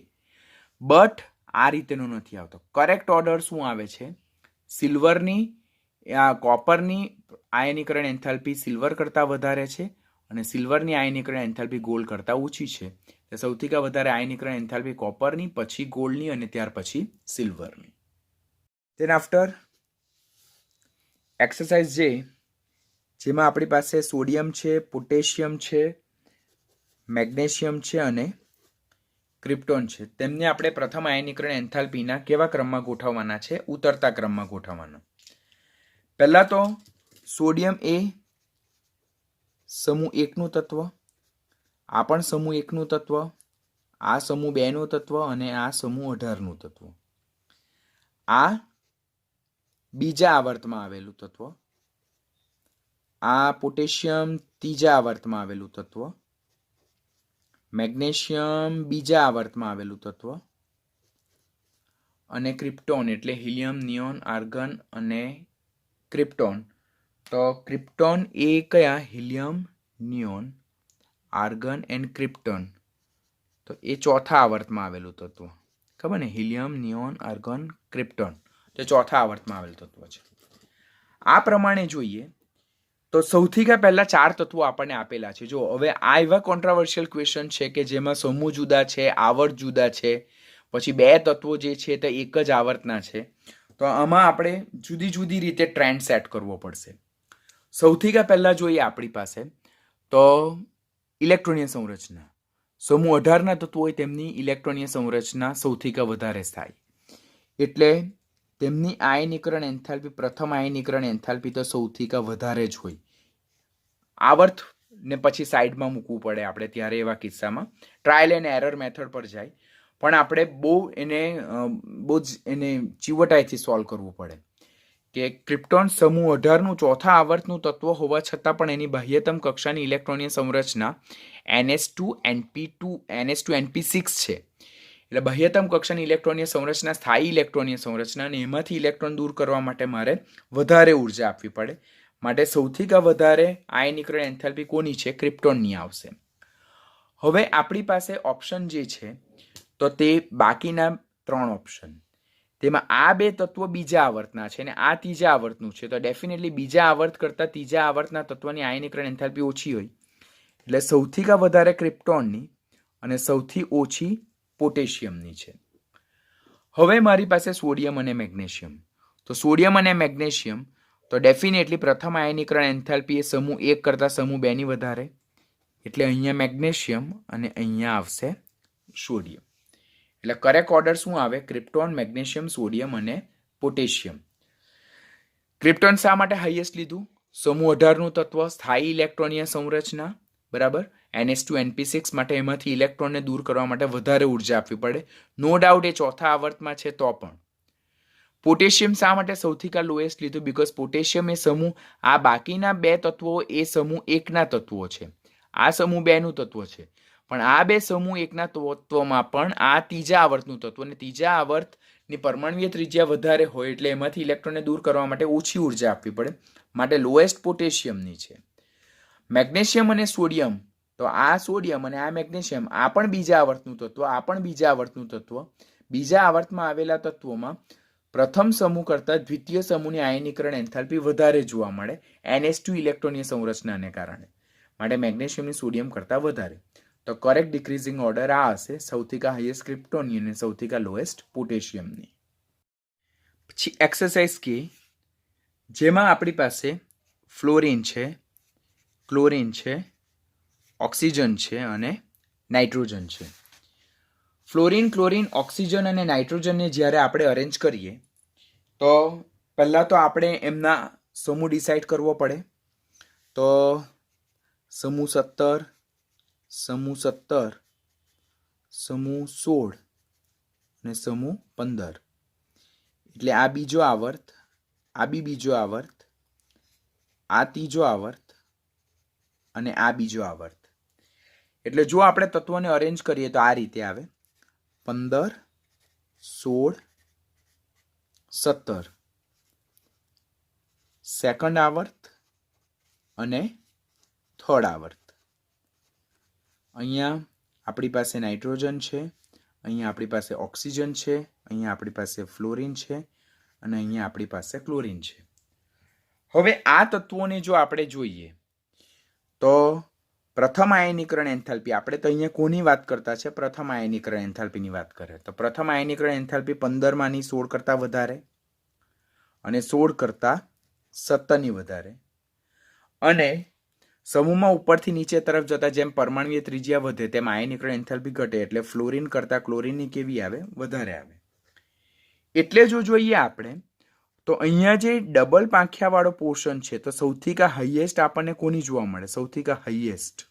બટ આ રીતેનો નથી આવતો. કરેક્ટ ઓર્ડર શું આવે છે? સિલ્વરની કોપરની આયનીકરણ એન્થાલ્પી સિલ્વર કરતાં વધારે છે અને સિલ્વરની આયનીકરણ એન્થાલ્પી ગોલ્ડ કરતાં ઓછી છે. સૌથી વધારે આયનીકરણ એન્થાલ્પી કોપરની, પછી ગોલ્ડની અને ત્યાર પછી સિલ્વરની. ધેન આફ્ટર એક્સરસાઇઝ જેમાં આપણી પાસે સોડિયમ છે, પોટેશિયમ છે, મેગ્નેશિયમ છે અને ક્રિપ્ટોન છે. તેમને આપણે પ્રથમ આયનીકરણ એન્થાલ્પીના કેવા ક્રમમાં ગોઠવવાના છે? ઉતરતા ક્રમમાં ગોઠવવાના. પહેલા તો સોડિયમ એ સમૂહ 1નું તત્વ, આ પણ સમૂહ 1નું તત્વ, આ સમૂહ 2નું તત્વ અને આ સમૂહ 18નું તત્વ. આ બીજા આવર્તમાં આવેલું તત્વ, આ પોટેશિયમ ત્રીજા આવર્તમાં આવેલું તત્વ, મેગ્નેશિયમ બીજા આવર્તમાં આવેલું તત્વ અને ક્રિપ્ટોન એટલે હિલિયમ, નિયોન, આર્ગન અને ક્રિપ્ટોન. તો ક્રિપ્ટોન એ કયા? Helium, neon, argon and krypton. તો એ ચોથા આવર્તમાં આવેલું તત્વ. ખબર ને? Helium, neon, argon, krypton. તો ચોથા આવર્તમાં આવેલું તત્વ છે. આ પ્રમાણે જોઈએ તો સૌથી પહેલા 4 તત્વો આપણને આપેલા છે. જો હવે આ એવા કોન્ટ્રાવર્શિયલ ક્વેશ્ચન છે કે જેમાં સમૂહ જુદા છે, આવર્ત જુદા છે, પછી 2 તત્વો જે છે તે એક જ આવર્તના છે. તો આમાં આપણે જુદી જુદી રીતે ટ્રેન્ડ સેટ કરવો પડશે. સૌથી પહેલા જોઈએ આપણી પાસે તો ઇલેક્ટ્રોનીય સંરચના. સમૂહ 18ના તત્વો હોય તેમની ઇલેક્ટ્રોનીય સંરચના સૌથી વધારે થાય. એટલે તેમની આયનીકરણ એન્થાલ્પી, પ્રથમ આયનીકરણ એન્થાલ્પી તો સૌથી વધારે જ હોય. આવર્ત ને પછી સાઈડમાં મૂકવું પડે આપણે ત્યારે એવા કિસ્સામાં ટ્રાયલ એન્ડ એરર મેથડ પર જાય. પણ આપણે બહુ જ એને ચીવટાઈથી સોલ્વ કરવું પડે કે ક્રિપ્ટોન સમૂહ 18નું ચોથા આવર્તનું તત્વ હોવા છતાં પણ એની બાહ્યતમ કક્ષાની ઇલેક્ટ્રોનીય સંરચના NS2NP6 છે. એટલે બાહ્યતમ કક્ષાની ઇલેક્ટ્રોનીય સંરચના સ્થાયી ઇલેક્ટ્રોનીય સંરચના અને એમાંથી ઇલેક્ટ્રોન દૂર કરવા માટે મારે વધારે ઉર્જા આપવી પડે. માટે સૌથી વધારે આયનીકરણ એન્થાલ્પી કોની છે? ક્રિપ્ટોનની આવશે. હવે આપણી પાસે ઓપ્શન જે છે તો તે બાકીના 3 ઓપ્શન, તેમાં આ 2 તત્વો બીજા આવર્તના છે અને આ ત્રીજા આવર્તનું છે. તો ડેફિનેટલી બીજા આવર્ત કરતાં ત્રીજા આવર્તના તત્વની આયનીકરણ એન્થાલ્પી ઓછી હોય. એટલે સૌથી વધારે ક્રિપ્ટોનની અને સૌથી ઓછી પોટેશિયમની છે. હવે મારી પાસે સોડિયમ અને મેગ્નેશિયમ. તો સોડિયમ અને મેગ્નેશિયમ તો ડેફિનેટલી પ્રથમ આયનીકરણ એન્થાલ્પી એ સમૂહ 1 કરતાં સમૂહ 2ની વધારે. એટલે અહીંયા મેગ્નેશિયમ અને અહીંયા આવશે સોડિયમ. એટલે કરેક્ટ ઓર્ડર શું આવે? ક્રિપ્ટોન, મેગ્નેશિયમ, સોડિયમ અને પોટેશિયમ. ક્રિપ્ટોન શા માટે હાઈએસ્ટ લીધું? સમૂહ 18નું તત્વ, સ્થાયી ઇલેક્ટ્રોનીય સંરચના, બરાબર. NS2NP6 માટે એમાંથી ઇલેક્ટ્રોનને દૂર કરવા માટે વધારે ઉર્જા આપવી પડે. નો ડાઉટ એ ચોથા આવર્તમાં છે તો પણ. પોટેશિયમ શા માટે સૌથી લોએસ્ટ લીધું? બીકોઝ પોટેશિયમ એ સમૂહ, આ બાકીના 2 તત્વો એ સમૂહ 1ના તત્વો છે, આ સમૂહ 2નું તત્વ છે. પણ આ 2 સમૂહ 1ના તત્વોમાં પણ આ ત્રીજા આવર્તનું તત્વ અને ત્રીજા આવર્તની પરમાણુય ત્રિજ્યા વધારે હોય એટલે એમાંથી ઇલેક્ટ્રોનને દૂર કરવા માટે ઓછી ઉર્જા આપવી પડે. માટે લોએસ્ટ પોટેશિયમની છે. મેગ્નેશિયમ અને સોડિયમ, તો આ સોડિયમ અને આ મેગ્નેશિયમ, આ પણ બીજા આવર્તનું તત્વ, આ પણ બીજા આવર્તનું તત્વ. બીજા આવર્તમાં આવેલા તત્વોમાં પ્રથમ સમૂહ કરતાં દ્વિતીય સમૂહની આયનીકરણ એન્થાલ્પી વધારે જોવા મળે NS2 ઇલેક્ટ્રોનીય સંરચનાને કારણે. માટે મેગ્નેશિયમની સોડિયમ કરતાં વધારે. તો કરેક્ટ ડિક્રીઝિંગ ઓર્ડર આ હશે, સૌથી કા હાઈએસ્ટ ક્રિપ્ટોનની અને સૌથી કા લોએસ્ટ પોટેશિયમની. પછી એક્સરસાઇઝ કે જેમાં આપણી પાસે ફ્લોરિન છે, ક્લોરિન છે, ઓક્સિજન છે અને નાઇટ્રોજન છે. ફ્લોરિન, ક્લોરિન, ઓક્સિજન અને નાઇટ્રોજનને જ્યારે આપણે અરેન્જ કરીએ તો પહેલાં તો આપણે એમના સમૂહ ડિસાઇડ કરવો પડે. તો સમૂહ 17, સમૂહ 17, સમૂહ 16 અને સમૂહ 15. એટલે આ બીજો આવર્ત, આ બી બીજો આવર્ત, આ ત્રીજો આવર્ત અને આ બીજો આવર્ત. એટલે જો આપણે તત્વોને અરેન્જ કરીએ તો આ રીતે આવે: 15, 16, 17. સેકન્ડ આવર્ત અને થર્ડ આવર્ત. અહીંયા આપણી પાસે નાઇટ્રોજન છે, અહીંયા આપણી પાસે ઓક્સિજન છે, અહીંયા આપણી પાસે ફ્લોરિન છે અને અહીંયા આપણી પાસે ક્લોરિન છે. હવે આ તત્વોને જો આપણે જોઈએ તો પ્રથમ આયનીકરણ એન્થાલ્પી, આપણે તો અહીંયા કોની વાત કરતા છે? પ્રથમ આયનીકરણ એન્થાલ્પીની વાત કરે. તો પ્રથમ આયનીકરણ એન્થાલ્પી 15 માંની 16 કરતાં વધારે અને 16 કરતાં 17ની વધારે. અને સમૂહમાં ઉપરથી નીચે તરફ જતા જેમ પરમાણુય ત્રિજ્યા વધે તેમ આયનીકરણ એન્થાલ્પી ઘટે. એટલે ફ્લોરિન કરતાં ક્લોરિનની કેવી આવે? વધારે આવે. એટલે જો જોઈએ આપણે તો અહીંયા જે ડબલ પાંખિયાવાળો પોર્શન છે તો સૌથી કા હાઈએસ્ટ આપણને કોની જોવા મળે? સૌથી કા હાઈએસ્ટ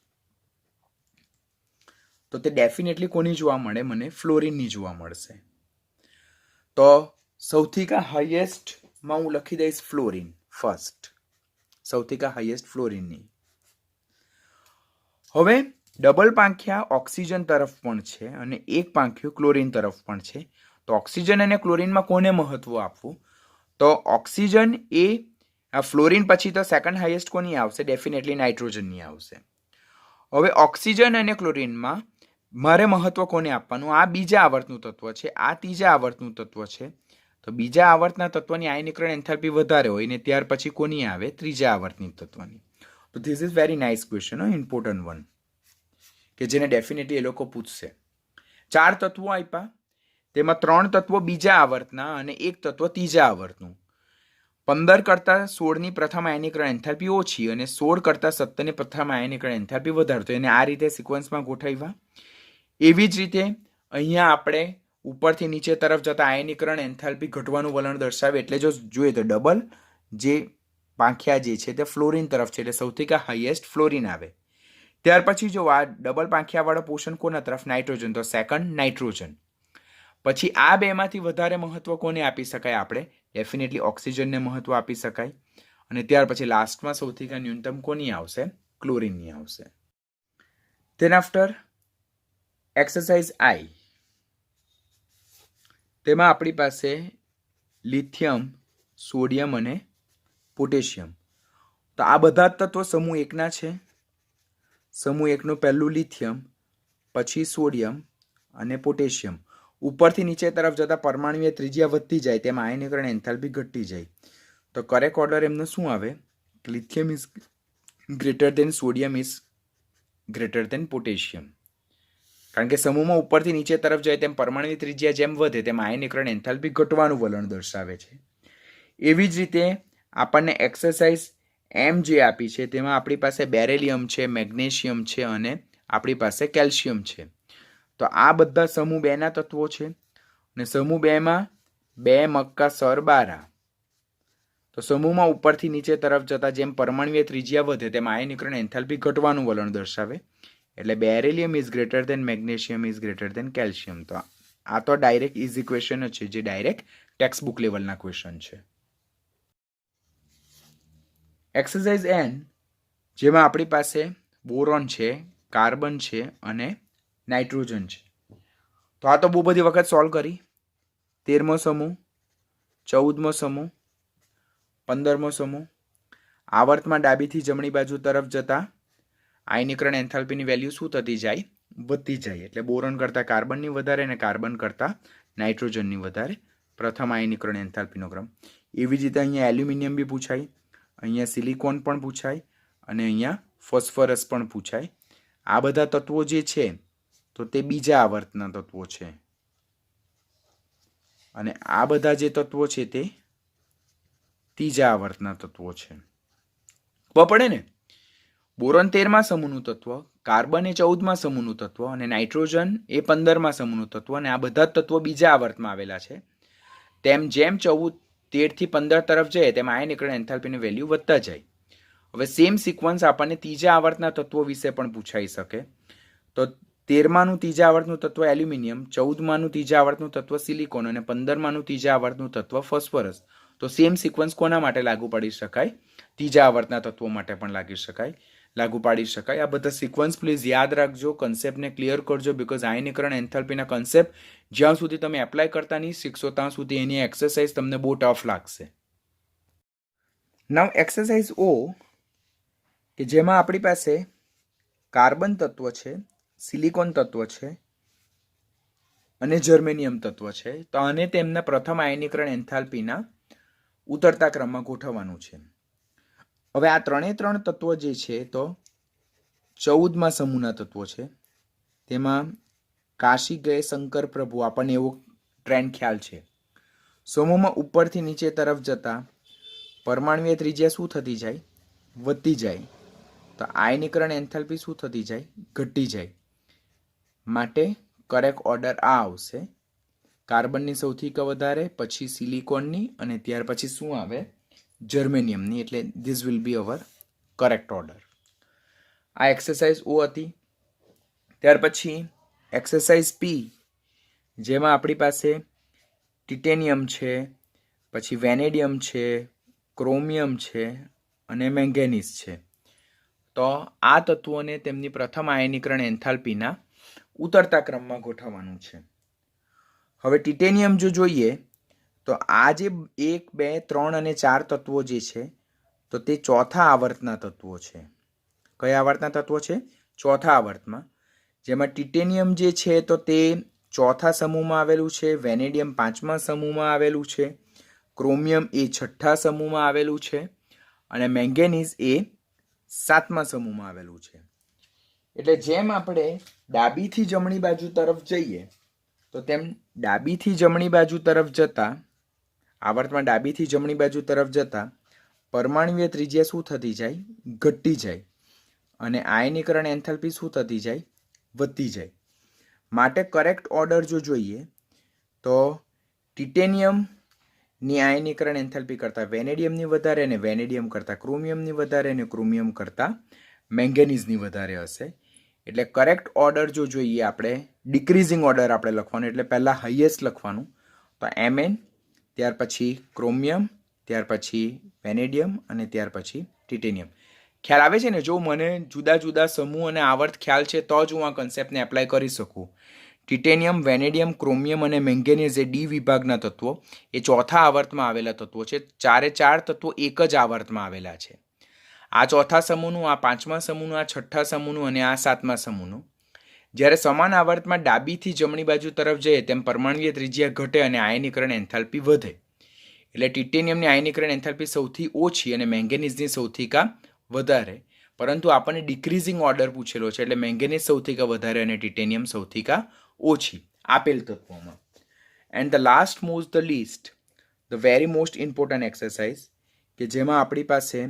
તો તે ડેફિનેટલી કોની જોવા મળે? મને ફ્લોરિનની જોવા મળશે. તો સૌથી કા હાઈએસ્ટમાં હું લખી દઈશ ફ્લોરિન ફર્સ્ટ, સૌથી કા હાઈએસ્ટ ફ્લોરિનની. હવે ડબલ પાંખિયા ઓક્સિજન તરફ પણ છે અને એક પાંખિયું ક્લોરિન તરફ પણ છે. તો ઓક્સિજન અને ક્લોરિનમાં કોને મહત્વ આપવું? તો ઓક્સિજન એ ફ્લોરિન પછી તો સેકન્ડ હાઈએસ્ટ કોની આવશે? ડેફિનેટલી નાઇટ્રોજનની આવશે. હવે ઓક્સિજન અને ક્લોરિનમાં મારે મહત્વ કોને આપવાનું? આ બીજા આવર્તનું તત્વ છે, આ ત્રીજા આવર્તનું તત્વ છે. તો બીજા આવર્તના તત્વની આયનીકરણ એન્થાલ્પી વધારે હોય ને ત્યાર પછી કોની આવે? ત્રીજા આવર્તની તત્વની. તો this is very nice question, important one, કે જેને ડેફિનેટલી એ લોકો પૂછશે. 4 તત્વો આપ્યા, તેમાં 3 તત્વો બીજા આવર્તના અને એક તત્વ ત્રીજા આવર્તનું. 15 કરતાં 16ની પ્રથમ આયનીકરણ એન્થાલ્પી ઓછી અને 16 કરતાં 17ની પ્રથમ આયનીકરણ એન્થાલ્પી વધારે. તો એને આ રીતે સિક્વન્સમાં ગોઠવ્યા. એવી જ રીતે અહીંયા આપણે ઉપરથી નીચે તરફ જતા આયનીકરણ એન્થાલ્પી ઘટવાનું વલણ દર્શાવે. એટલે જો જોઈએ તો ડબલ જે પાંખિયા જે છે તે ફ્લોરિન તરફ છે, એટલે સૌથી કા હાઈએસ્ટ ફ્લોરિન આવે. ત્યાર પછી જો આ ડબલ પાંખિયાવાળો પોર્શન કોના તરફ? નાઇટ્રોજન, તો સેકન્ડ નાઇટ્રોજન. પછી આ બેમાંથી વધારે મહત્વ કોને આપી શકાય? આપણે ડેફિનેટલી ઓક્સિજનને મહત્વ આપી શકાય. અને ત્યાર પછી લાસ્ટમાં સૌથી કા ન્યૂનતમ કોની આવશે? ક્લોરિનની આવશે. ધેન આફ્ટર એક્સરસાઇઝ આઈ, તેમાં આપણી પાસે લિથિયમ, સોડિયમ અને પોટેશિયમ. તો આ બધા તત્વો સમૂહ 1ના છે. સમૂહ 1નું પહેલું લિથિયમ, પછી સોડિયમ અને પોટેશિયમ. ઉપરથી નીચે તરફ જતા પરમાણુય ત્રિજ્યા વધતી જાય તેમ આયનીકરણ એન્થાલ્પી ઘટતી જાય. તો કરેક્ટ ઓર્ડર એમનો શું આવે? Lithium is greater than sodium is greater than potassium. કારણ કે સમૂહમાં ઉપરથી નીચે તરફ જાય તેમ પરમાણુય ત્રિજ્યા જેમ વધે તેમ આયનીકરણ એન્થાલ્પી ઘટવાનું વલણ દર્શાવે છે. એવી જ રીતે આપણને એક્સરસાઇઝ એમ જે આપી છે તેમાં આપણી પાસે બેરેલિયમ છે, મેગ્નેશિયમ છે અને આપણી પાસે કેલ્શિયમ છે. તો આ બધા સમૂહ 2ના તત્વો છે અને સમૂહ 2માં 2 મક્કા સર 12. તો સમૂહમાં ઉપરથી નીચે તરફ જતા જેમ પરમાણુય ત્રિજ્યા વધે તેમ આયનીકરણ એન્થાલ્પી ઘટવાનું વલણ દર્શાવે. એટલે beryllium is greater than magnesium is greater than calcium. તો આ તો ડાયરેક્ટ ઇઝી ક્વેશ્ચન જ છે, જે ડાયરેક્ટ ટેક્સ્ટ બુક લેવલના ક્વેશ્ચન છે. એક્સરસાઇઝ એન, જેમાં આપણી પાસે બોરોન છે, કાર્બન છે અને નાઇટ્રોજન છે. તો આ તો બહુ બધી વખત સોલ્વ કરી. 13મો સમૂહ, 14મો સમૂહ, 15મો સમૂહ. આવર્તમાં ડાબીથી જમણી બાજુ તરફ જતા આયનીકરણ એન્થાલ્પીની વેલ્યુ શું થતી જાય? વધતી જાય. એટલે બોરોન કરતાં કાર્બનની વધારે અને કાર્બન કરતાં નાઇટ્રોજનની વધારે. પ્રથમ આયનીકરણ એન્થાલ્પીનો ક્રમ. એવી જ રીતે અહીંયા એલ્યુમિનિયમ બી પૂછાય, અહીંયા સિલિકોન પણ પૂછાય અને અહીંયા ફોસ્ફરસ પણ પૂછાય. આ બધા તત્વો જે છે તો તે બીજા આવર્તના તત્વો છે અને આ બધા જે તત્વો છે તે ત્રીજા આવર્તના તત્વો છે. ખબર પડે ને? બોરોન 13મા સમૂહનું તત્વ, કાર્બન એ 14મા સમૂહનું તત્વ અને નાઇટ્રોજન એ 15મા સમૂહનું તત્વ અને આ બધા તત્વો બીજા આવર્તમાં આવેલા છે. તેમ જેમ 13 થી 15 તરફ જાય તેમ આયનીકરણ એન્થાલ્પીની વેલ્યુ વધતા જાય. હવે સેમ સિક્વન્સ આપણને ત્રીજા આવર્તના તત્વો વિશે પણ પૂછાઈ શકે. તો 13માનું ત્રીજા આવર્તનું તત્વ એલ્યુમિનિયમ, 14માનું ત્રીજા આવર્તનું તત્વ સિલિકોન અને 15માનું ત્રીજા આવર્તનું તત્વ ફોસ્ફરસ. તો સેમ સિક્વન્સ કોના માટે લાગુ પાડી શકાય? ત્રીજા આવર્તના તત્વો માટે પણ લાગુ પાડી શકાય. આ બધા સિક્વન્સ પ્લીઝ યાદ રાખજો, કન્સેપ્ટને ક્લિયર કરજો, બીકોઝ આયનીકરણ એન્થાલ્પીના કન્સેપ્ટ જ્યાં સુધી તમે એપ્લાય કરતા નહીં શીખશો ત્યાં સુધી એની એક્સરસાઇઝ તમને બહુ ટફ લાગશે. નાઉ એક્સરસાઇઝ ઓ કે જેમાં આપણી પાસે કાર્બન તત્વ છે, સિલિકોન તત્વ છે અને જર્મેનિયમ તત્વ છે. તો આને તેમના પ્રથમ આયનીકરણ એન્થાલ્પીના ઉતરતા ક્રમમાં ગોઠવવાનું છે. હવે આ ત્રણે ત્રણ તત્વો જે છે તો 14મા સમૂહના તત્વો છે. તેમાં કાશી ગયે શંકર પ્રભુ, આપણને એવો ટ્રેન્ડ ખ્યાલ છે. સમૂહમાં ઉપરથી નીચે તરફ જતા પરમાણુય ત્રિજ્યા શું થતી જાય? વધતી જાય. તો આયનીકરણ એન્થાલ્પી શું થતી જાય? ઘટતી જાય. માટે કરેક્ટ ઓર્ડર આ આવશે. કાર્બનની સૌથી વધારે, પછી સિલિકોનની અને ત્યાર પછી શું આવે? જર્મેનિયમની. એટલે this will be our correct order. આ એક્સરસાઇઝ ઓ હતી. ત્યાર પછી એક્સરસાઇઝ પી, જેમાં આપણી પાસે ટિટેનિયમ છે, પછી વેનેડિયમ છે, ક્રોમિયમ છે અને મેંગેનીઝ છે. તો આ તત્વોને તેમની પ્રથમ આયનીકરણ એન્થાલ્પીના ઉતરતા ક્રમમાં ગોઠવવાનું છે. હવે ટિટેનિયમ જો જોઈએ તો આ જે 1, 2, 3 અને 4 તત્વો જે છે તો તે ચોથા આવર્તના તત્વો છે. કયા આવર્તના તત્વો છે? ચોથા આવર્તમાં. જેમાં ટિટેનિયમ જે છે તો તે ચોથા સમૂહમાં આવેલું છે, વેનેડિયમ 5મા સમૂહમાં આવેલું છે, ક્રોમિયમ એ 6થા સમૂહમાં આવેલું છે અને મેંગેનીઝ એ 7મા સમૂહમાં આવેલું છે. એટલે જેમ આપણે ડાબીથી જમણી બાજુ તરફ જઈએ તો તેમ ડાબીથી જમણી બાજુ તરફ જતા, આવર્તમાં ડાબીથી જમણી બાજુ તરફ જતા પરમાણુય ત્રિજ્યા શું થતી જાય? ઘટતી જાય. અને આયનીકરણ એન્થાલ્પી શું થતી જાય? વધતી જાય. માટે કરેક્ટ ઓર્ડર જો જોઈએ તો ટિટેનિયમની આયનીકરણ એન્થાલ્પી કરતાં વેનેડિયમની વધારે અને વેનેડિયમ કરતાં ક્રોમિયમની વધારે અને ક્રોમિયમ કરતાં મેંગેનીઝની વધારે હશે. એટલે કરેક્ટ ઓર્ડર જો જોઈએ આપણે ડિક્રીઝિંગ ઓર્ડર આપણે લખવાનું. એટલે પહેલાં હાઈએસ્ટ લખવાનું. તો Mn, ત્યાર પછી ક્રોમિયમ, ત્યાર પછી વેનેડિયમ અને ત્યાર પછી ટિટેનિયમ. ખ્યાલ આવે છે ને? જો મને જુદા જુદા સમૂહ અને આવર્ત ખ્યાલ છે તો જ હું આ કન્સેપ્ટને એપ્લાય કરી શકું. ટિટેનિયમ, વેનેડિયમ, ક્રોમિયમ અને મેંગેનીઝ એ ડી વિભાગના તત્વો એ ચોથા આવર્તમાં આવેલા તત્વો છે. 4 તત્વો એક જ આવર્તમાં આવેલા છે. આ ચોથા સમૂહનું, આ 5મા સમૂહનું, આ 6થા સમૂહનું અને આ 7મા સમૂહનું. જ્યારે સમાન આવર્તમાં ડાબીથી જમણી બાજુ તરફ જઈએ તેમ પરમાણુય ત્રિજ્યા ઘટે અને આયનીકરણ એન્થાલ્પી વધે. એટલે ટિટેનિયમની આયનીકરણ એન્થાલ્પી સૌથી ઓછી અને મેંગેનીઝની સૌથી વધારે. પરંતુ આપણને ડિક્રીઝિંગ ઓર્ડર પૂછેલો છે એટલે મેંગેનીઝ સૌથી વધારે અને ટિટેનિયમ સૌથી ઓછી આપેલ તત્વોમાં. And the last most the list, the very most important exercise કે જેમાં આપણી પાસે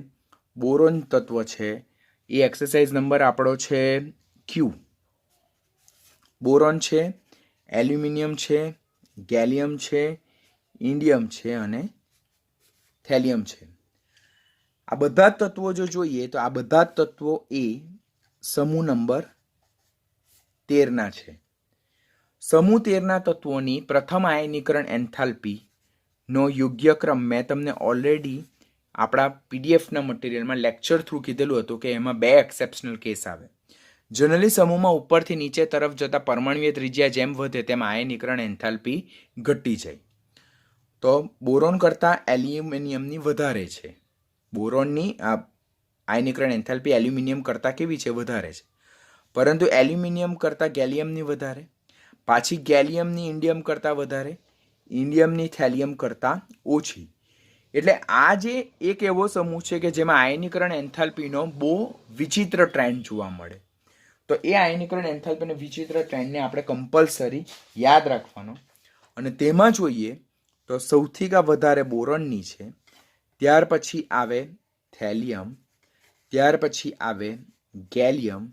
બોરોન તત્વ છે. એ એક્સરસાઇઝ નંબર આપણો છે ક્યુ. બોરોન છે, એલ્યુમિનિયમ છે, ગેલિયમ છે, ઇન્ડિયમ છે અને થેલિયમ છે. આ બધા તત્વો જો જોઈએ તો આ બધા તત્વો એ સમૂહ નંબર 13ના છે. સમૂહ 13ના તત્વોની પ્રથમ આયનીકરણ એન્થાલ્પીનો યોગ્ય ક્રમ મેં તમને ઓલરેડી આપણા પીડીએફના મટીરિયલમાં લેક્ચર થ્રુ કીધેલું હતું કે એમાં 2 એક્સેપ્શનલ કેસ આવે. જનરલી સમૂહમાં ઉપરથી નીચે તરફ જતા પરમાણુય ત્રિજ્યા જેમ વધે તેમ આયનીકરણ એન્થાલ્પી ઘટતી જાય. તો બોરોન કરતાં એલ્યુમિનિયમની વધારે છે. બોરોનની આ આયનીકરણ એન્થાલ્પી એલ્યુમિનિયમ કરતાં કેવી છે? વધારે છે. પરંતુ એલ્યુમિનિયમ કરતાં ગેલિયમની વધારે, પાછી ગેલિયમની ઇન્ડિયમ કરતાં વધારે, ઇન્ડિયમની થેલિયમ કરતાં ઓછી. એટલે આ જે એક એવો સમૂહ છે કે જેમાં આયનીકરણ એન્થાલ્પીનો બહુ વિચિત્ર ટ્રેન્ડ જોવા મળે. તો એ આયનીકરણ એન્થાલ્પી અને વિચિત્ર ટ્રેન્ડને આપણે કમ્પલસરી યાદ રાખવાનો. અને તેમાં જોઈએ તો સૌથી વધારે બોરોનની છે, ત્યાર પછી આવે થેલિયમ, ત્યાર પછી આવે ગેલિયમ,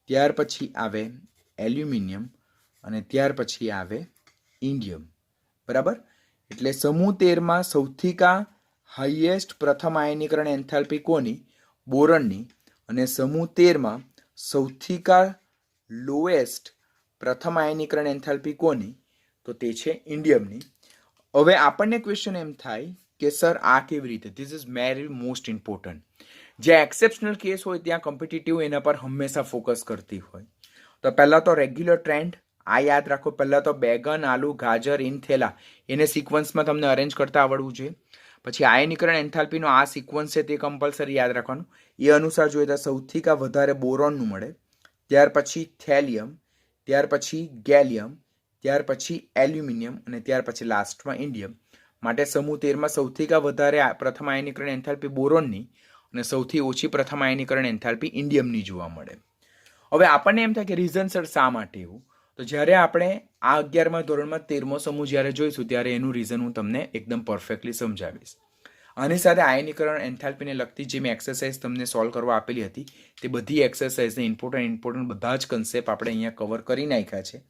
ત્યાર પછી આવે એલ્યુમિનિયમ અને ત્યાર પછી આવે ઇન્ડિયમ. બરાબર. એટલે સમૂહ 13માં સૌથી હાઈએસ્ટ પ્રથમ આયનીકરણ એન્થાલ્પી કોની? બોરનની. અને સમૂહ 13માં સૌથી લોએસ્ટ પ્રથમ આયનીકરણ એન્થાલ્પી કોની? તો તે છે ઇન્ડિયમની. હવે આપણને ક્વેશ્ચન એમ થાય કે સર આ કેવી રીતે? This is very most important. જે એક્સેપ્શનલ કેસ હોય ત્યાં કોમ્પિટિટિવ એના પર હંમેશા ફોકસ કરતી હોય. તો પહેલાં તો રેગ્યુલર ટ્રેન્ડ આ યાદ રાખો. પહેલાં તો બેગન, આલુ, ગાજર, ઇનથેલા એને સિક્વન્સમાં તમને અરેન્જ કરતા આવડવું જોઈએ. પછી આયનીકરણ એન્થાલ્પીનો આ સિક્વન્સ છે તે કમ્પલસરી યાદ રાખવાનું. એ અનુસાર જોઈએ તો સૌથી વધારે બોરોનનું મળે, ત્યાર પછી થેલિયમ, ત્યાર પછી ગેલિયમ, ત્યાર પછી એલ્યુમિનિયમ અને ત્યાર પછી લાસ્ટમાં ઇન્ડિયમ. માટે સમૂહ 13માં સૌથી વધારે પ્રથમ આયનીકરણ એન્થાલ્પી બોરોનની અને સૌથી ઓછી પ્રથમ આયનીકરણ એન્થાલ્પી ઇન્ડિયમની જોવા મળે. હવે આપણને એમ થાય કે રીઝન સર શા માટે એવું? તો જ્યારે આપણે આ 11મા ધોરણમાં 13મો સમૂહ જ્યારે જોઈશું ત્યારે એનું રીઝન હું તમને એકદમ પરફેક્ટલી સમજાવીશ. આની સાથે આયનીકરણ એન્થાલ્પીને લગતી જે મેં એક્સરસાઇઝ તમને સોલ્વ કરવા આપેલી હતી તે બધી એક્સરસાઇઝને ઇમ્પોર્ટન્ટ બધા જ કન્સેપ્ટ આપણે અહીંયા કવર કરી નાખ્યા છે.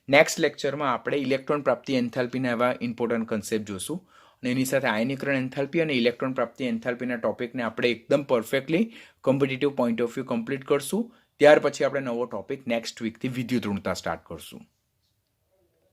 નેક્સ્ટ લેક્ચરમાં આપણે ઇલેક્ટ્રોન પ્રાપ્તિ એન્થાલ્પીના એવા ઇમ્પોર્ટન્ટ કન્સેપ્ટ જોશું અને એની સાથે આયનીકરણ એન્થાલ્પી અને ઇલેક્ટ્રોન પ્રાપ્તિ એન્થાલ્પીના ટોપિકને આપણે એકદમ perfectly competitive point of view complete કરશું. ત્યાર પછી આપણે નવો ટોપિક નેક્સ્ટ વીકથી વિદ્યુત ઋણતા સ્ટાર્ટ કરશું.